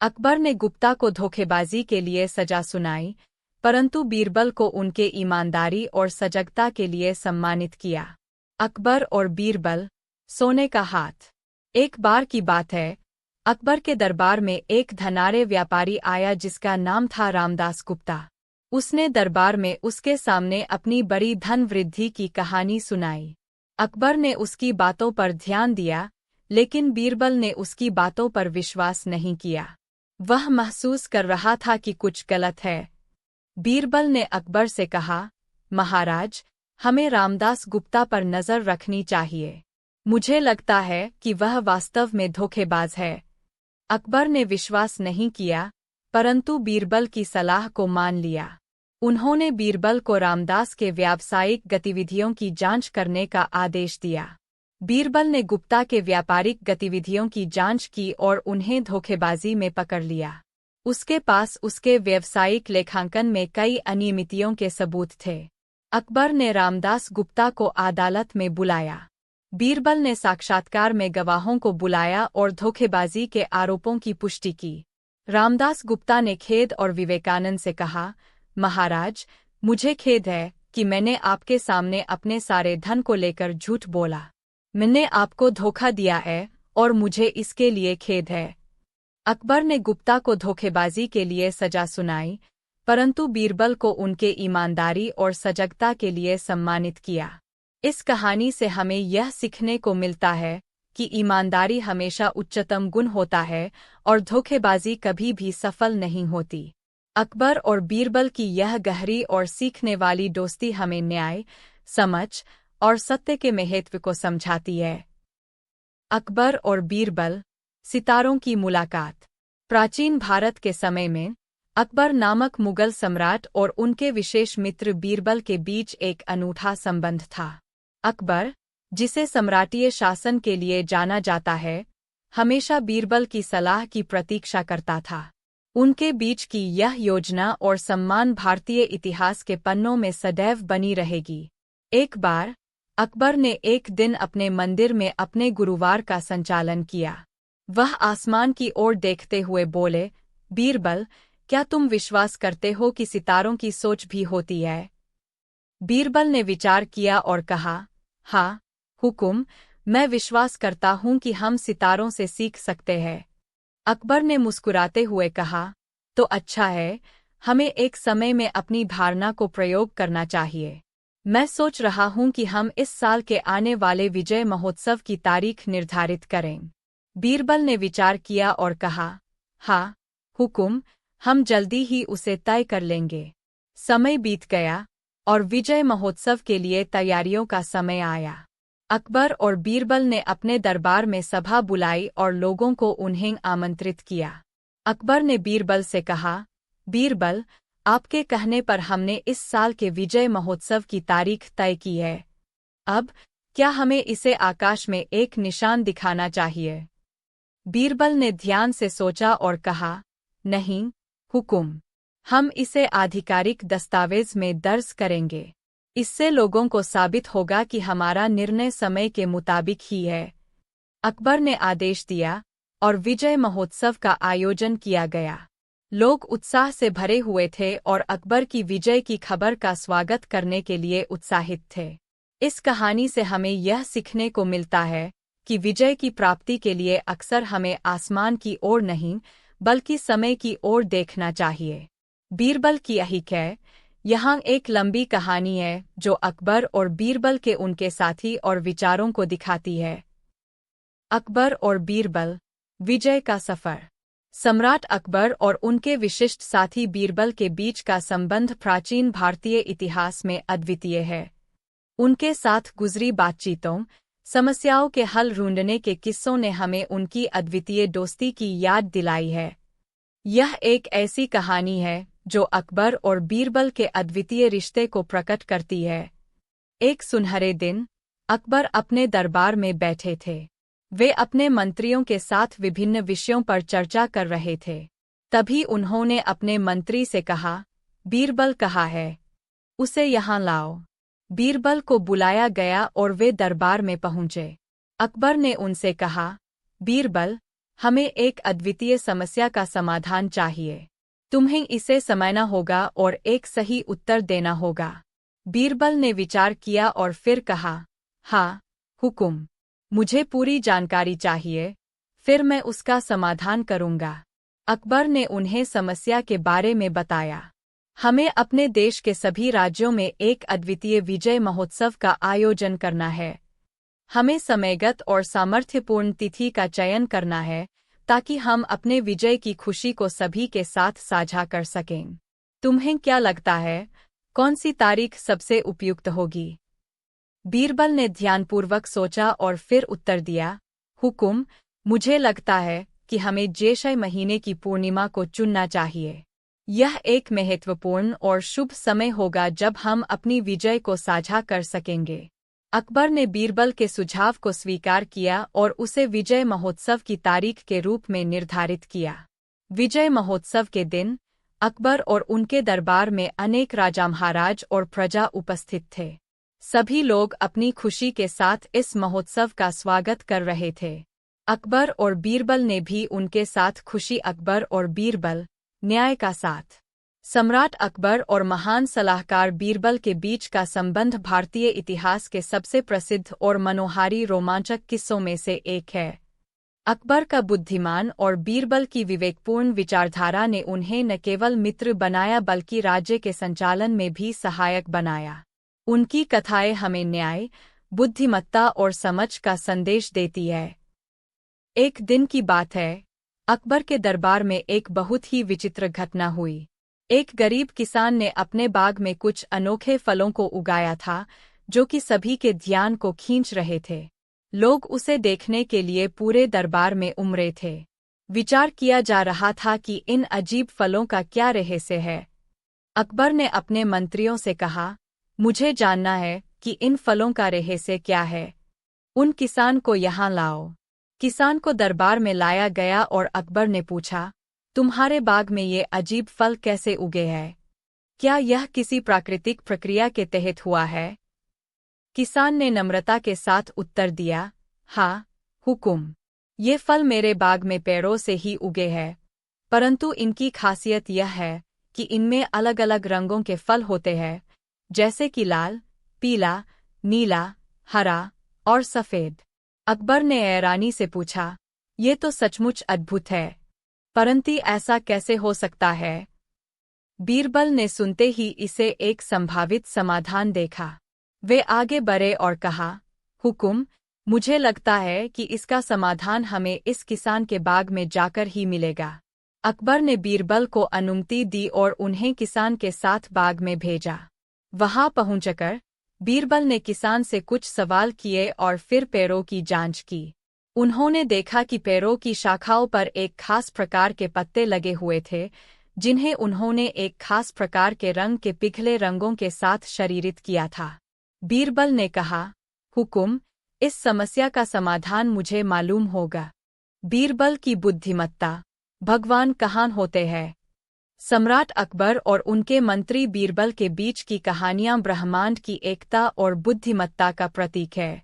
अकबर ने गुप्ता को धोखेबाजी के लिए सजा सुनाई, परंतु बीरबल को उनके ईमानदारी और सजगता के लिए सम्मानित किया। अकबर और बीरबल, सोने का हाथ। एक बार की बात है, अकबर के दरबार में एक धनाढ्य व्यापारी आया जिसका नाम था रामदास गुप्ता। उसने दरबार में उसके सामने अपनी बड़ी धन वृद्धि की कहानी सुनाई। अकबर ने उसकी बातों पर ध्यान दिया, लेकिन बीरबल ने उसकी बातों पर विश्वास नहीं किया। वह महसूस कर रहा था कि कुछ गलत है। बीरबल ने अकबर से कहा, महाराज, हमें रामदास गुप्ता पर नजर रखनी चाहिए। मुझे लगता है कि वह वास्तव में धोखेबाज है। अकबर ने विश्वास नहीं किया, परंतु बीरबल की सलाह को मान लिया। उन्होंने बीरबल को रामदास के व्यावसायिक गतिविधियों की जांच करने का आदेश दिया। बीरबल ने गुप्ता के व्यापारिक गतिविधियों की जांच की और उन्हें धोखेबाजी में पकड़ लिया। उसके पास उसके व्यावसायिक लेखांकन में कई अनियमितताओं के सबूत थे। अकबर ने रामदास गुप्ता को अदालत में बुलाया। बीरबल ने साक्षात्कार में गवाहों को बुलाया और धोखेबाजी के आरोपों की पुष्टि की। रामदास गुप्ता ने खेद और विवेकानंद से कहा, महाराज, मुझे खेद है कि मैंने आपके सामने अपने सारे धन को लेकर झूठ बोला। मैंने आपको धोखा दिया है और मुझे इसके लिए खेद है। अकबर ने गुप्ता को धोखेबाजी के लिए सजा सुनाई, परंतु बीरबल को उनके ईमानदारी और सजगता के लिए सम्मानित किया। इस कहानी से हमें यह सीखने को मिलता है कि ईमानदारी हमेशा उच्चतम गुण होता है और धोखेबाजी कभी भी सफल नहीं होती। अकबर और बीरबल की यह गहरी और सीखने वाली दोस्ती हमें न्याय, समझ और सत्य के महत्व को समझाती है। अकबर और बीरबल, सितारों की मुलाकात। प्राचीन भारत के समय में अकबर नामक मुगल सम्राट और उनके विशेष मित्र बीरबल के बीच एक अनूठा संबंध था। अकबर, जिसे सम्राटीय शासन के लिए जाना जाता है, हमेशा बीरबल की सलाह की प्रतीक्षा करता था। उनके बीच की यह योजना और सम्मान भारतीय इतिहास के पन्नों में सदैव बनी रहेगी। एक बार अकबर ने एक दिन अपने मंदिर में अपने गुरुवार का संचालन किया। वह आसमान की ओर देखते हुए बोले, बीरबल, क्या तुम विश्वास करते हो कि सितारों की सोच भी होती है? बीरबल ने विचार किया और कहा, हाँ, हुकुम, मैं विश्वास करता हूँ कि हम सितारों से सीख सकते हैं। अकबर ने मुस्कुराते हुए कहा, तो अच्छा है, हमें एक समय में अपनी धारणा को प्रयोग करना चाहिए। मैं सोच रहा हूँ कि हम इस साल के आने वाले विजय महोत्सव की तारीख निर्धारित करें। बीरबल ने विचार किया और कहा, हाँ, हुकुम, हम जल्दी ही उसे तय कर लेंगे। समय बीत गया और विजय महोत्सव के लिए तैयारियों का समय आया। अकबर और बीरबल ने अपने दरबार में सभा बुलाई और लोगों को उन्हें आमंत्रित किया। अकबर ने बीरबल से कहा, बीरबल, आपके कहने पर हमने इस साल के विजय महोत्सव की तारीख तय की है। अब क्या हमें इसे आकाश में एक निशान दिखाना चाहिए? बीरबल ने ध्यान से सोचा और कहा, नहीं, हुकुम, हम इसे आधिकारिक दस्तावेज में दर्ज करेंगे। इससे लोगों को साबित होगा कि हमारा निर्णय समय के मुताबिक ही है। अकबर ने आदेश दिया और विजय महोत्सव का आयोजन किया गया। लोग उत्साह से भरे हुए थे और अकबर की विजय की खबर का स्वागत करने के लिए उत्साहित थे। इस कहानी से हमें यह सीखने को मिलता है कि विजय की प्राप्ति के लिए अक्सर हमें आसमान की ओर नहीं, बल्कि समय की ओर देखना चाहिए। बीरबल की अहिक है। यहाँ एक लंबी कहानी है जो अकबर और बीरबल के उनके साथी और विचारों को दिखाती है। अकबर और बीरबल, विजय का सफर। सम्राट अकबर और उनके विशिष्ट साथी बीरबल के बीच का संबंध प्राचीन भारतीय इतिहास में अद्वितीय है। उनके साथ गुजरी बातचीतों, समस्याओं के हल ढूंढने के किस्सों ने हमें उनकी अद्वितीय दोस्ती की याद दिलाई है। यह एक ऐसी कहानी है जो अकबर और बीरबल के अद्वितीय रिश्ते को प्रकट करती है। एक सुनहरे दिन अकबर अपने दरबार में बैठे थे। वे अपने मंत्रियों के साथ विभिन्न विषयों पर चर्चा कर रहे थे। तभी उन्होंने अपने मंत्री से कहा, बीरबल कहाँ है? उसे यहाँ लाओ। बीरबल को बुलाया गया और वे दरबार में पहुंचे। अकबर ने उनसे कहा, बीरबल, हमें एक अद्वितीय समस्या का समाधान चाहिए। तुम्हें इसे समझना होगा और एक सही उत्तर देना होगा। बीरबल ने विचार किया और फिर कहा, हाँ, हुकुम, मुझे पूरी जानकारी चाहिए, फिर मैं उसका समाधान करूंगा। अकबर ने उन्हें समस्या के बारे में बताया। हमें अपने देश के सभी राज्यों में एक अद्वितीय विजय महोत्सव का आयोजन करना है। हमें समयगत और सामर्थ्यपूर्ण तिथि का चयन करना है ताकि हम अपने विजय की खुशी को सभी के साथ साझा कर सकें। तुम्हें क्या लगता है, कौन सी तारीख सबसे उपयुक्त होगी? बीरबल ने ध्यानपूर्वक सोचा और फिर उत्तर दिया, हुकुम, मुझे लगता है कि हमें जैशे महीने की पूर्णिमा को चुनना चाहिए। यह एक महत्वपूर्ण और शुभ समय होगा जब हम अपनी विजय को साझा कर सकेंगे। अकबर ने बीरबल के सुझाव को स्वीकार किया और उसे विजय महोत्सव की तारीख के रूप में निर्धारित किया। विजय महोत्सव के दिन अकबर और उनके दरबार में अनेक राजा महाराज और प्रजा उपस्थित थे। सभी लोग अपनी खुशी के साथ इस महोत्सव का स्वागत कर रहे थे। अकबर और बीरबल ने भी उनके साथ खुशी। अकबर और बीरबल, न्याय का साथ। सम्राट अकबर और महान सलाहकार बीरबल के बीच का संबंध भारतीय इतिहास के सबसे प्रसिद्ध और मनोहारी रोमांचक किस्सों में से एक है। अकबर का बुद्धिमान और बीरबल की विवेकपूर्ण विचारधारा ने उन्हें न केवल मित्र बनाया बल्कि राज्य के संचालन में भी सहायक बनाया। उनकी कथाएं हमें न्याय, बुद्धिमत्ता और समझ का संदेश देती है। एक दिन की बात है, अकबर के दरबार में एक बहुत ही विचित्र घटना हुई। एक गरीब किसान ने अपने बाग में कुछ अनोखे फलों को उगाया था, जो कि सभी के ध्यान को खींच रहे थे। लोग उसे देखने के लिए पूरे दरबार में उमड़े थे। विचार किया जा रहा था कि इन अजीब फलों का क्या रहस्य है। अकबर ने अपने मंत्रियों से कहा, मुझे जानना है कि इन फलों का रहस्य क्या है। उन किसान को यहाँ लाओ। किसान को दरबार में लाया गया और अकबर ने पूछा, तुम्हारे बाग में ये अजीब फल कैसे उगे हैं? क्या यह किसी प्राकृतिक प्रक्रिया के तहत हुआ है? किसान ने नम्रता के साथ उत्तर दिया, हाँ, हुकुम। ये फल मेरे बाग में पेड़ों से ही उगे हैं, परंतु इनकी खासियत यह है कि इनमें अलग अलग रंगों के फल होते हैं, जैसे कि लाल, पीला, नीला, हरा और सफ़ेद। अकबर ने हैरानी से पूछा, ये तो सचमुच अद्भुत है, परंतु ऐसा कैसे हो सकता है? बीरबल ने सुनते ही इसे एक संभावित समाधान देखा। वे आगे बढ़े और कहा, हुकुम, मुझे लगता है कि इसका समाधान हमें इस किसान के बाग में जाकर ही मिलेगा। अकबर ने बीरबल को अनुमति दी और उन्हें किसान के साथ बाग में भेजा। वहां पहुंचकर बीरबल ने किसान से कुछ सवाल किए और फिर पेड़ों की जांच की। उन्होंने देखा कि पेड़ों की शाखाओं पर एक खास प्रकार के पत्ते लगे हुए थे, जिन्हें उन्होंने एक खास प्रकार के रंग के पिघले रंगों के साथ शरीरित किया था। बीरबल ने कहा, हुकुम, इस समस्या का समाधान मुझे मालूम होगा। बीरबल की बुद्धिमत्ता। भगवान कहाँ होते हैं? सम्राट अकबर और उनके मंत्री बीरबल के बीच की कहानियां ब्रह्मांड की एकता और बुद्धिमत्ता का प्रतीक है।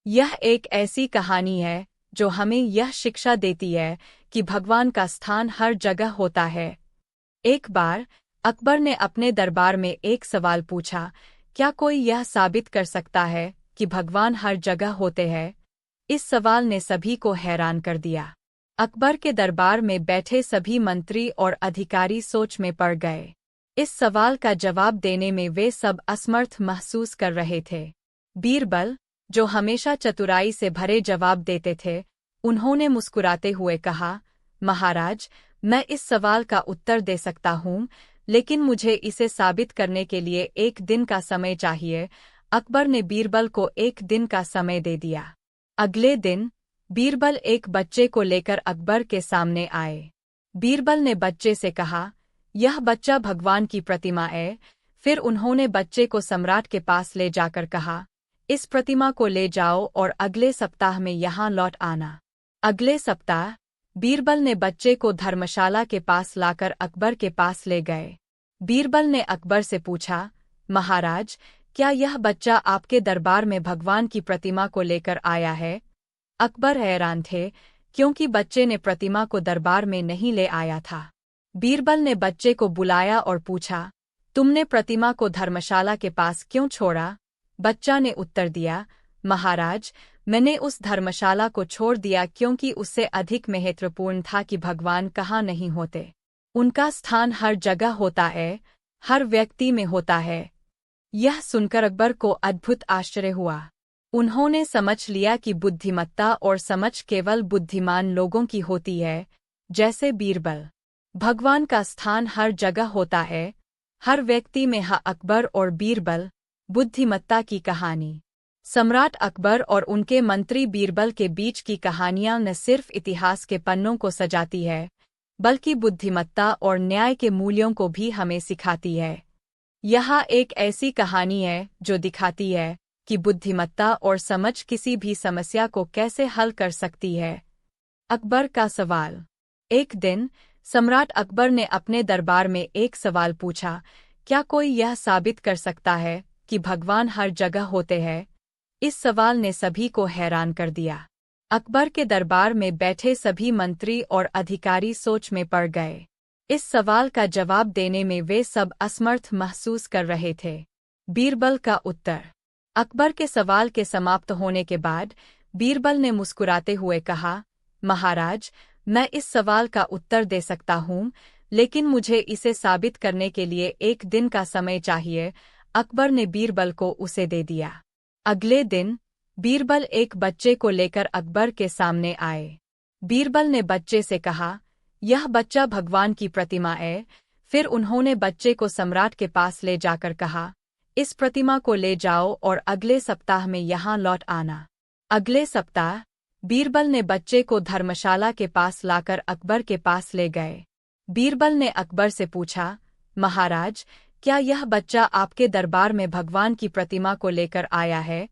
यह एक ऐसी कहानी है जो हमें यह शिक्षा देती है कि भगवान का स्थान हर जगह होता है। एक बार अकबर ने अपने दरबार में एक सवाल पूछा, क्या कोई यह साबित कर सकता है कि भगवान हर जगह होते हैं? इस सवाल ने सभी को हैरान कर दिया। अकबर के दरबार में बैठे सभी मंत्री और अधिकारी सोच में पड़ गए। इस सवाल का जवाब देने में वे सब असमर्थ महसूस कर रहे थे। बीरबल, जो हमेशा चतुराई से भरे जवाब देते थे, उन्होंने मुस्कुराते हुए कहा, महाराज, मैं इस सवाल का उत्तर दे सकता हूँ, लेकिन मुझे इसे साबित करने के लिए एक दिन का समय चाहिए। अकबर ने बीरबल को एक दिन का समय दे दिया। अगले दिन बीरबल एक बच्चे को लेकर अकबर के सामने आए। बीरबल ने बच्चे से कहा, यह बच्चा भगवान की प्रतिमा है। फिर उन्होंने बच्चे को सम्राट के पास ले जाकर कहा, इस प्रतिमा को ले जाओ और अगले सप्ताह में यहाँ लौट आना। अगले सप्ताह बीरबल ने बच्चे को धर्मशाला के पास लाकर अकबर के पास ले गए। बीरबल ने अकबर से पूछा, महाराज, क्या यह बच्चा आपके दरबार में भगवान की प्रतिमा को लेकर आया है? अकबर हैरान थे, क्योंकि बच्चे ने प्रतिमा को दरबार में नहीं ले आया था। बीरबल ने बच्चे को बुलाया और पूछा, तुमने प्रतिमा को धर्मशाला के पास क्यों छोड़ा? बच्चा ने उत्तर दिया, महाराज, मैंने उस धर्मशाला को छोड़ दिया क्योंकि उससे अधिक महत्वपूर्ण था कि भगवान कहाँ नहीं होते। उनका स्थान हर जगह होता है, हर व्यक्ति में होता है। यह सुनकर अकबर को अद्भुत आश्चर्य हुआ। उन्होंने समझ लिया कि बुद्धिमत्ता और समझ केवल बुद्धिमान लोगों की होती है, जैसे बीरबल। भगवान का स्थान हर जगह होता है, हर व्यक्ति में। अकबर और बीरबल, बुद्धिमत्ता की कहानी। सम्राट अकबर और उनके मंत्री बीरबल के बीच की कहानियां न सिर्फ इतिहास के पन्नों को सजाती है, बल्कि बुद्धिमत्ता और न्याय के मूल्यों को भी हमें सिखाती है। यह एक ऐसी कहानी है जो दिखाती है कि बुद्धिमत्ता और समझ किसी भी समस्या को कैसे हल कर सकती है। अकबर का सवाल। एक दिन सम्राट अकबर ने अपने दरबार में एक सवाल पूछा, क्या कोई यह साबित कर सकता है कि भगवान हर जगह होते हैं? इस सवाल ने सभी को हैरान कर दिया। अकबर के दरबार में बैठे सभी मंत्री और अधिकारी सोच में पड़ गए। इस सवाल का जवाब देने में वे सब असमर्थ महसूस कर रहे थे। बीरबल का उत्तर। अकबर के सवाल के समाप्त होने के बाद बीरबल ने मुस्कुराते हुए कहा, महाराज, मैं इस सवाल का उत्तर दे सकता हूँ, लेकिन मुझे इसे साबित करने के लिए एक दिन का समय चाहिए। अकबर ने बीरबल को उसे दे दिया। अगले दिन बीरबल एक बच्चे को लेकर अकबर के सामने आए। बीरबल ने बच्चे से कहा, यह बच्चा भगवान की प्रतिमा है। फिर उन्होंने बच्चे को सम्राट के पास ले जाकर कहा, इस प्रतिमा को ले जाओ और अगले सप्ताह में यहाँ लौट आना। अगले सप्ताह बीरबल ने बच्चे को धर्मशाला के पास लाकर अकबर के पास ले गए। बीरबल ने अकबर से पूछा, महाराज, क्या यह बच्चा आपके दरबार में भगवान की प्रतिमा को लेकर आया है?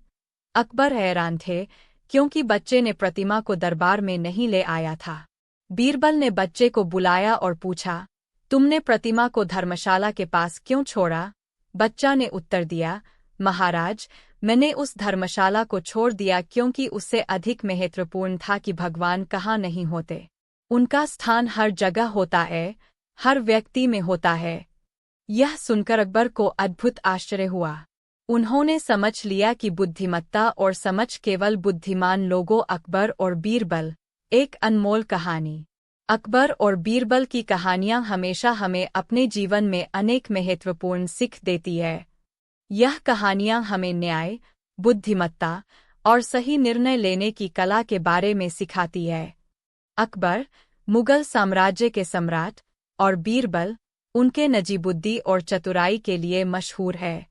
अकबर हैरान थे, क्योंकि बच्चे ने प्रतिमा को दरबार में नहीं ले आया था। बीरबल ने बच्चे को बुलाया और पूछा, तुमने प्रतिमा को धर्मशाला के पास क्यों छोड़ा? बच्चा ने उत्तर दिया, महाराज, मैंने उस धर्मशाला को छोड़ दिया क्योंकि उससे अधिक महत्वपूर्ण था कि भगवान कहाँ नहीं होते। उनका स्थान हर जगह होता है, हर व्यक्ति में होता है। यह सुनकर अकबर को अद्भुत आश्चर्य हुआ। उन्होंने समझ लिया कि बुद्धिमत्ता और समझ केवल बुद्धिमान लोगों। अकबर और बीरबल, एक अनमोल कहानी। अकबर और बीरबल की कहानियां हमेशा हमें अपने जीवन में अनेक महत्वपूर्ण सीख देती है। यह कहानियां हमें न्याय, बुद्धिमत्ता और सही निर्णय लेने की कला के बारे में सिखाती है। अकबर मुगल साम्राज्य के सम्राट और बीरबल उनके नजीबुद्दी और चतुराई के लिए मशहूर है।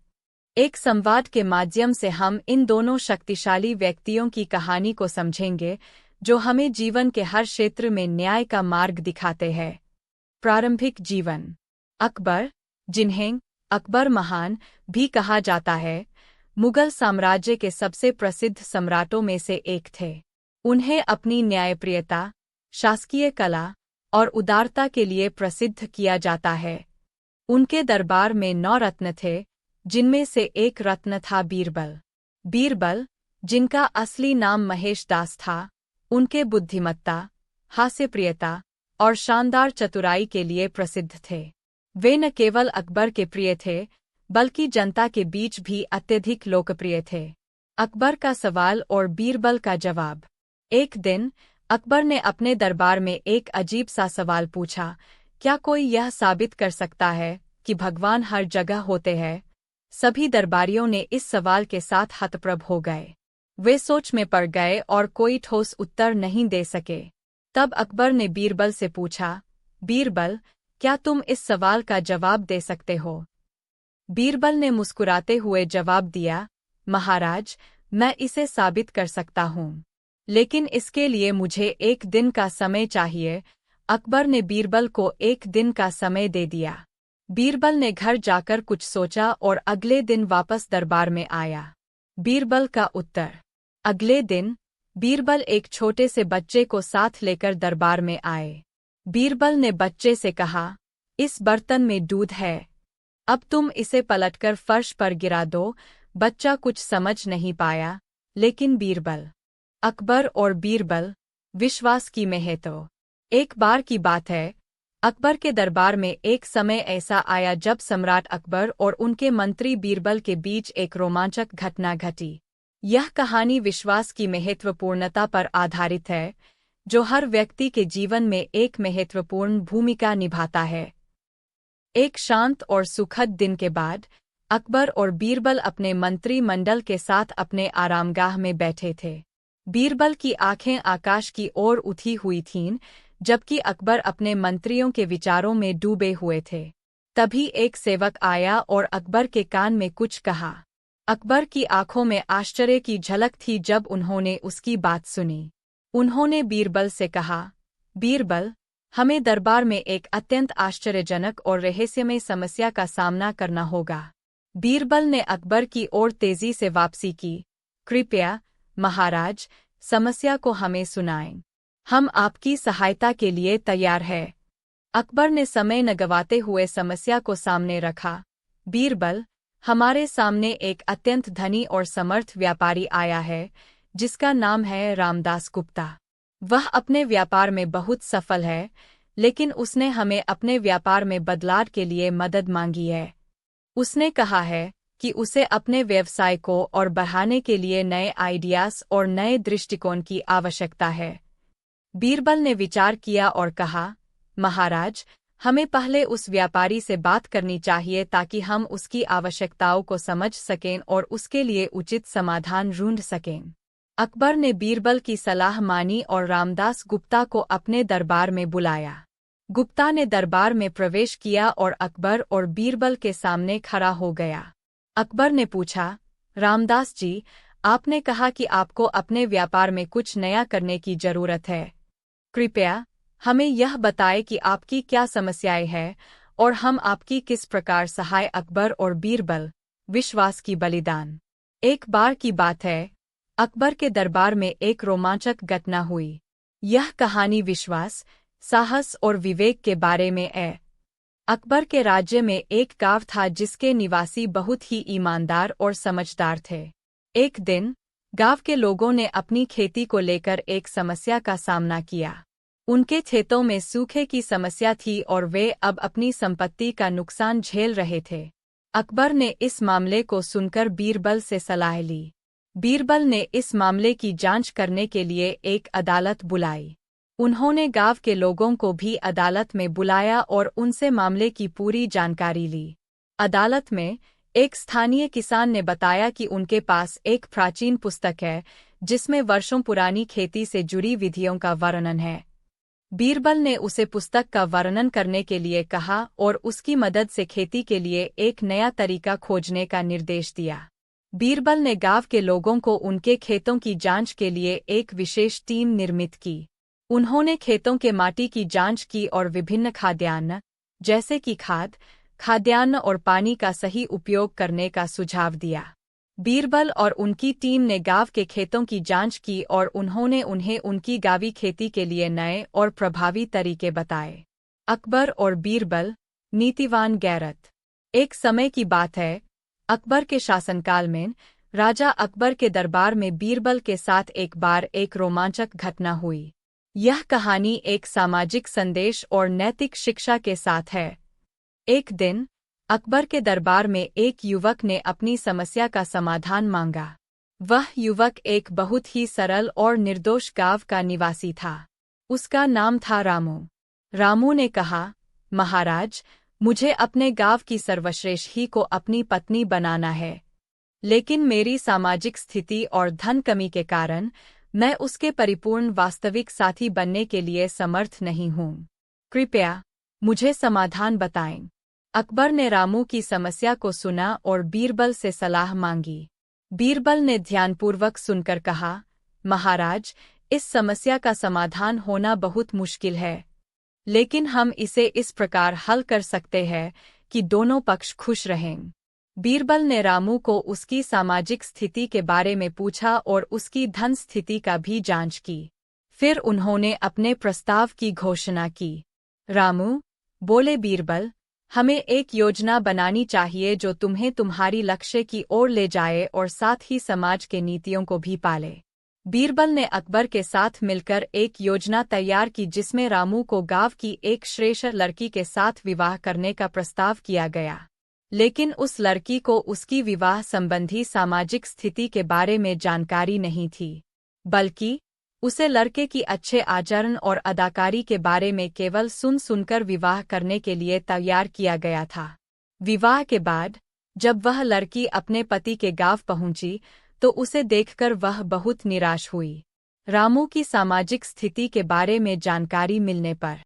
एक संवाद के माध्यम से हम इन दोनों शक्तिशाली व्यक्तियों की कहानी को समझेंगे, जो हमें जीवन के हर क्षेत्र में न्याय का मार्ग दिखाते हैं। प्रारंभिक जीवन। अकबर, जिन्हें अकबर महान भी कहा जाता है, मुगल साम्राज्य के सबसे प्रसिद्ध सम्राटों में से एक थे। उन्हें अपनी न्यायप्रियता, शासकीय कला और उदारता के लिए प्रसिद्ध किया जाता है। उनके दरबार में 9 रत्न थे, जिनमें से एक रत्न था बीरबल। बीरबल, जिनका असली नाम महेश दास था, उनके बुद्धिमत्ता, हास्यप्रियता और शानदार चतुराई के लिए प्रसिद्ध थे। वे न केवल अकबर के प्रिय थे, बल्कि जनता के बीच भी अत्यधिक लोकप्रिय थे। अकबर का सवाल और बीरबल का जवाब। एक दिन अकबर ने अपने दरबार में एक अजीब सा सवाल पूछा, क्या कोई यह साबित कर सकता है कि भगवान हर जगह होते हैं? सभी दरबारियों ने इस सवाल के साथ हतप्रभ हो गए। वे सोच में पड़ गए और कोई ठोस उत्तर नहीं दे सके। तब अकबर ने बीरबल से पूछा, बीरबल, क्या तुम इस सवाल का जवाब दे सकते हो? बीरबल ने मुस्कुराते हुए जवाब दिया, महाराज, मैं इसे साबित कर सकता हूँ, लेकिन इसके लिए मुझे एक दिन का समय चाहिए। अकबर ने बीरबल को एक दिन का समय दे दिया। बीरबल ने घर जाकर कुछ सोचा और अगले दिन वापस दरबार में आया। बीरबल का उत्तर। अगले दिन बीरबल एक छोटे से बच्चे को साथ लेकर दरबार में आए। बीरबल ने बच्चे से कहा, इस बर्तन में दूध है, अब तुम इसे पलटकर फर्श पर गिरा दो। बच्चा कुछ समझ नहीं पाया, लेकिन बीरबल। अकबर और बीरबल, विश्वास की महत्व। एक बार की बात है, अकबर के दरबार में एक समय ऐसा आया जब सम्राट अकबर और उनके मंत्री बीरबल के बीच एक रोमांचक घटना घटी। यह कहानी विश्वास की महत्वपूर्णता पर आधारित है, जो हर व्यक्ति के जीवन में एक महत्वपूर्ण भूमिका निभाता है। एक शांत और सुखद दिन के बाद अकबर और बीरबल अपने मंत्रिमंडल के साथ अपने आरामगाह में बैठे थे। बीरबल की आंखें आकाश की ओर उठी हुई थीं, जबकि अकबर अपने मंत्रियों के विचारों में डूबे हुए थे। तभी एक सेवक आया और अकबर के कान में कुछ कहा। अकबर की आंखों में आश्चर्य की झलक थी जब उन्होंने उसकी बात सुनी। उन्होंने बीरबल से कहा, बीरबल, हमें दरबार में एक अत्यंत आश्चर्यजनक और रहस्यमय समस्या का सामना करना होगा। बीरबल ने अकबर की ओर तेजी से वापसी की। कृपया, महाराज, समस्या को हमें सुनाएं। हम आपकी सहायता के लिए तैयार हैं। अकबर ने समय न गंवाते हुए समस्या को सामने रखा। बीरबल, हमारे सामने एक अत्यंत धनी और समर्थ व्यापारी आया है, जिसका नाम है रामदास गुप्ता। वह अपने व्यापार में बहुत सफल है, लेकिन उसने हमें अपने व्यापार में बदलाव के लिए मदद मांगी है। उसने कहा है कि उसे अपने व्यवसाय को और बढ़ाने के लिए नए आइडियाज और नए दृष्टिकोण की आवश्यकता है। बीरबल ने विचार किया और कहा, महाराज, हमें पहले उस व्यापारी से बात करनी चाहिए ताकि हम उसकी आवश्यकताओं को समझ सकें और उसके लिए उचित समाधान ढूंढ सकें। अकबर ने बीरबल की सलाह मानी और रामदास गुप्ता को अपने दरबार में बुलाया। गुप्ता ने दरबार में प्रवेश किया और अकबर और बीरबल के सामने खड़ा हो गया। अकबर ने पूछा, रामदास जी, आपने कहा कि आपको अपने व्यापार में कुछ नया करने की जरूरत है। कृपया हमें यह बताएं कि आपकी क्या समस्याएं हैं और हम आपकी किस प्रकार सहाय। अकबर और बीरबल, विश्वास की बलिदान। एक बार की बात है, अकबर के दरबार में एक रोमांचक घटना हुई। यह कहानी विश्वास, साहस और विवेक के बारे में है। अकबर के राज्य में एक गांव था जिसके निवासी बहुत ही ईमानदार और समझदार थे। एक दिन गांव के लोगों ने अपनी खेती को लेकर एक समस्या का सामना किया। उनके खेतों में सूखे की समस्या थी और वे अब अपनी संपत्ति का नुकसान झेल रहे थे। अकबर ने इस मामले को सुनकर बीरबल से सलाह ली। बीरबल ने इस मामले की जांच करने के लिए एक अदालत बुलाई। उन्होंने गांव के लोगों को भी अदालत में बुलाया और उनसे मामले की पूरी जानकारी ली। अदालत में एक स्थानीय किसान ने बताया कि उनके पास एक प्राचीन पुस्तक है जिसमें वर्षों पुरानी खेती से जुड़ी विधियों का वर्णन है। बीरबल ने उसे पुस्तक का वर्णन करने के लिए कहा और उसकी मदद से खेती के लिए एक नया तरीका खोजने का निर्देश दिया। बीरबल ने गांव के लोगों को उनके खेतों की जांच के लिए एक विशेष टीम निर्मित की। उन्होंने खेतों के माटी की जांच की और विभिन्न खाद्यान्न, जैसे कि खाद, खाद्यान्न और पानी का सही उपयोग करने का सुझाव दिया। बीरबल और उनकी टीम ने गांव के खेतों की जांच की और उन्होंने उन्हें उनकी गांवी खेती के लिए नए और प्रभावी तरीके बताए। अकबर और बीरबल, नीतिवान गैरत। एक समय की बात है, अकबर के शासनकाल में राजा अकबर के दरबार में बीरबल के साथ एक बार एक रोमांचक घटना हुई। यह कहानी एक सामाजिक संदेश और नैतिक शिक्षा के साथ है। एक दिन अकबर के दरबार में एक युवक ने अपनी समस्या का समाधान मांगा। वह युवक एक बहुत ही सरल और निर्दोष गांव का निवासी था। उसका नाम था रामू। रामू ने कहा, महाराज, मुझे अपने गांव की सर्वश्रेष्ठ ही को अपनी पत्नी बनाना है, लेकिन मेरी सामाजिक स्थिति और धन कमी के कारण मैं उसके परिपूर्ण वास्तविक साथी बनने के लिए समर्थ नहीं हूँ। कृपया मुझे समाधान बताएं। अकबर ने रामू की समस्या को सुना और बीरबल से सलाह मांगी। बीरबल ने ध्यानपूर्वक सुनकर कहा, महाराज, इस समस्या का समाधान होना बहुत मुश्किल है, लेकिन हम इसे इस प्रकार हल कर सकते हैं कि दोनों पक्ष खुश रहें। बीरबल ने रामू को उसकी सामाजिक स्थिति के बारे में पूछा और उसकी धन स्थिति का भी जांच की। फिर उन्होंने अपने प्रस्ताव की घोषणा की। रामू बोले, बीरबल, हमें एक योजना बनानी चाहिए जो तुम्हें तुम्हारी लक्ष्य की ओर ले जाए और साथ ही समाज के नीतियों को भी पाले। बीरबल ने अकबर के साथ मिलकर एक योजना तैयार की जिसमें रामू को गांव की एक श्रेष्ठ लड़की के साथ विवाह करने का प्रस्ताव किया गया, लेकिन उस लड़की को उसकी विवाह संबंधी सामाजिक स्थिति के बारे में जानकारी नहीं थी, बल्कि उसे लड़के की अच्छे आचरण और अदाकारी के बारे में केवल सुनकर विवाह करने के लिए तैयार किया गया था। विवाह के बाद जब वह लड़की अपने पति के गांव पहुंची तो उसे देखकर वह बहुत निराश हुई। रामू की सामाजिक स्थिति के बारे में जानकारी मिलने पर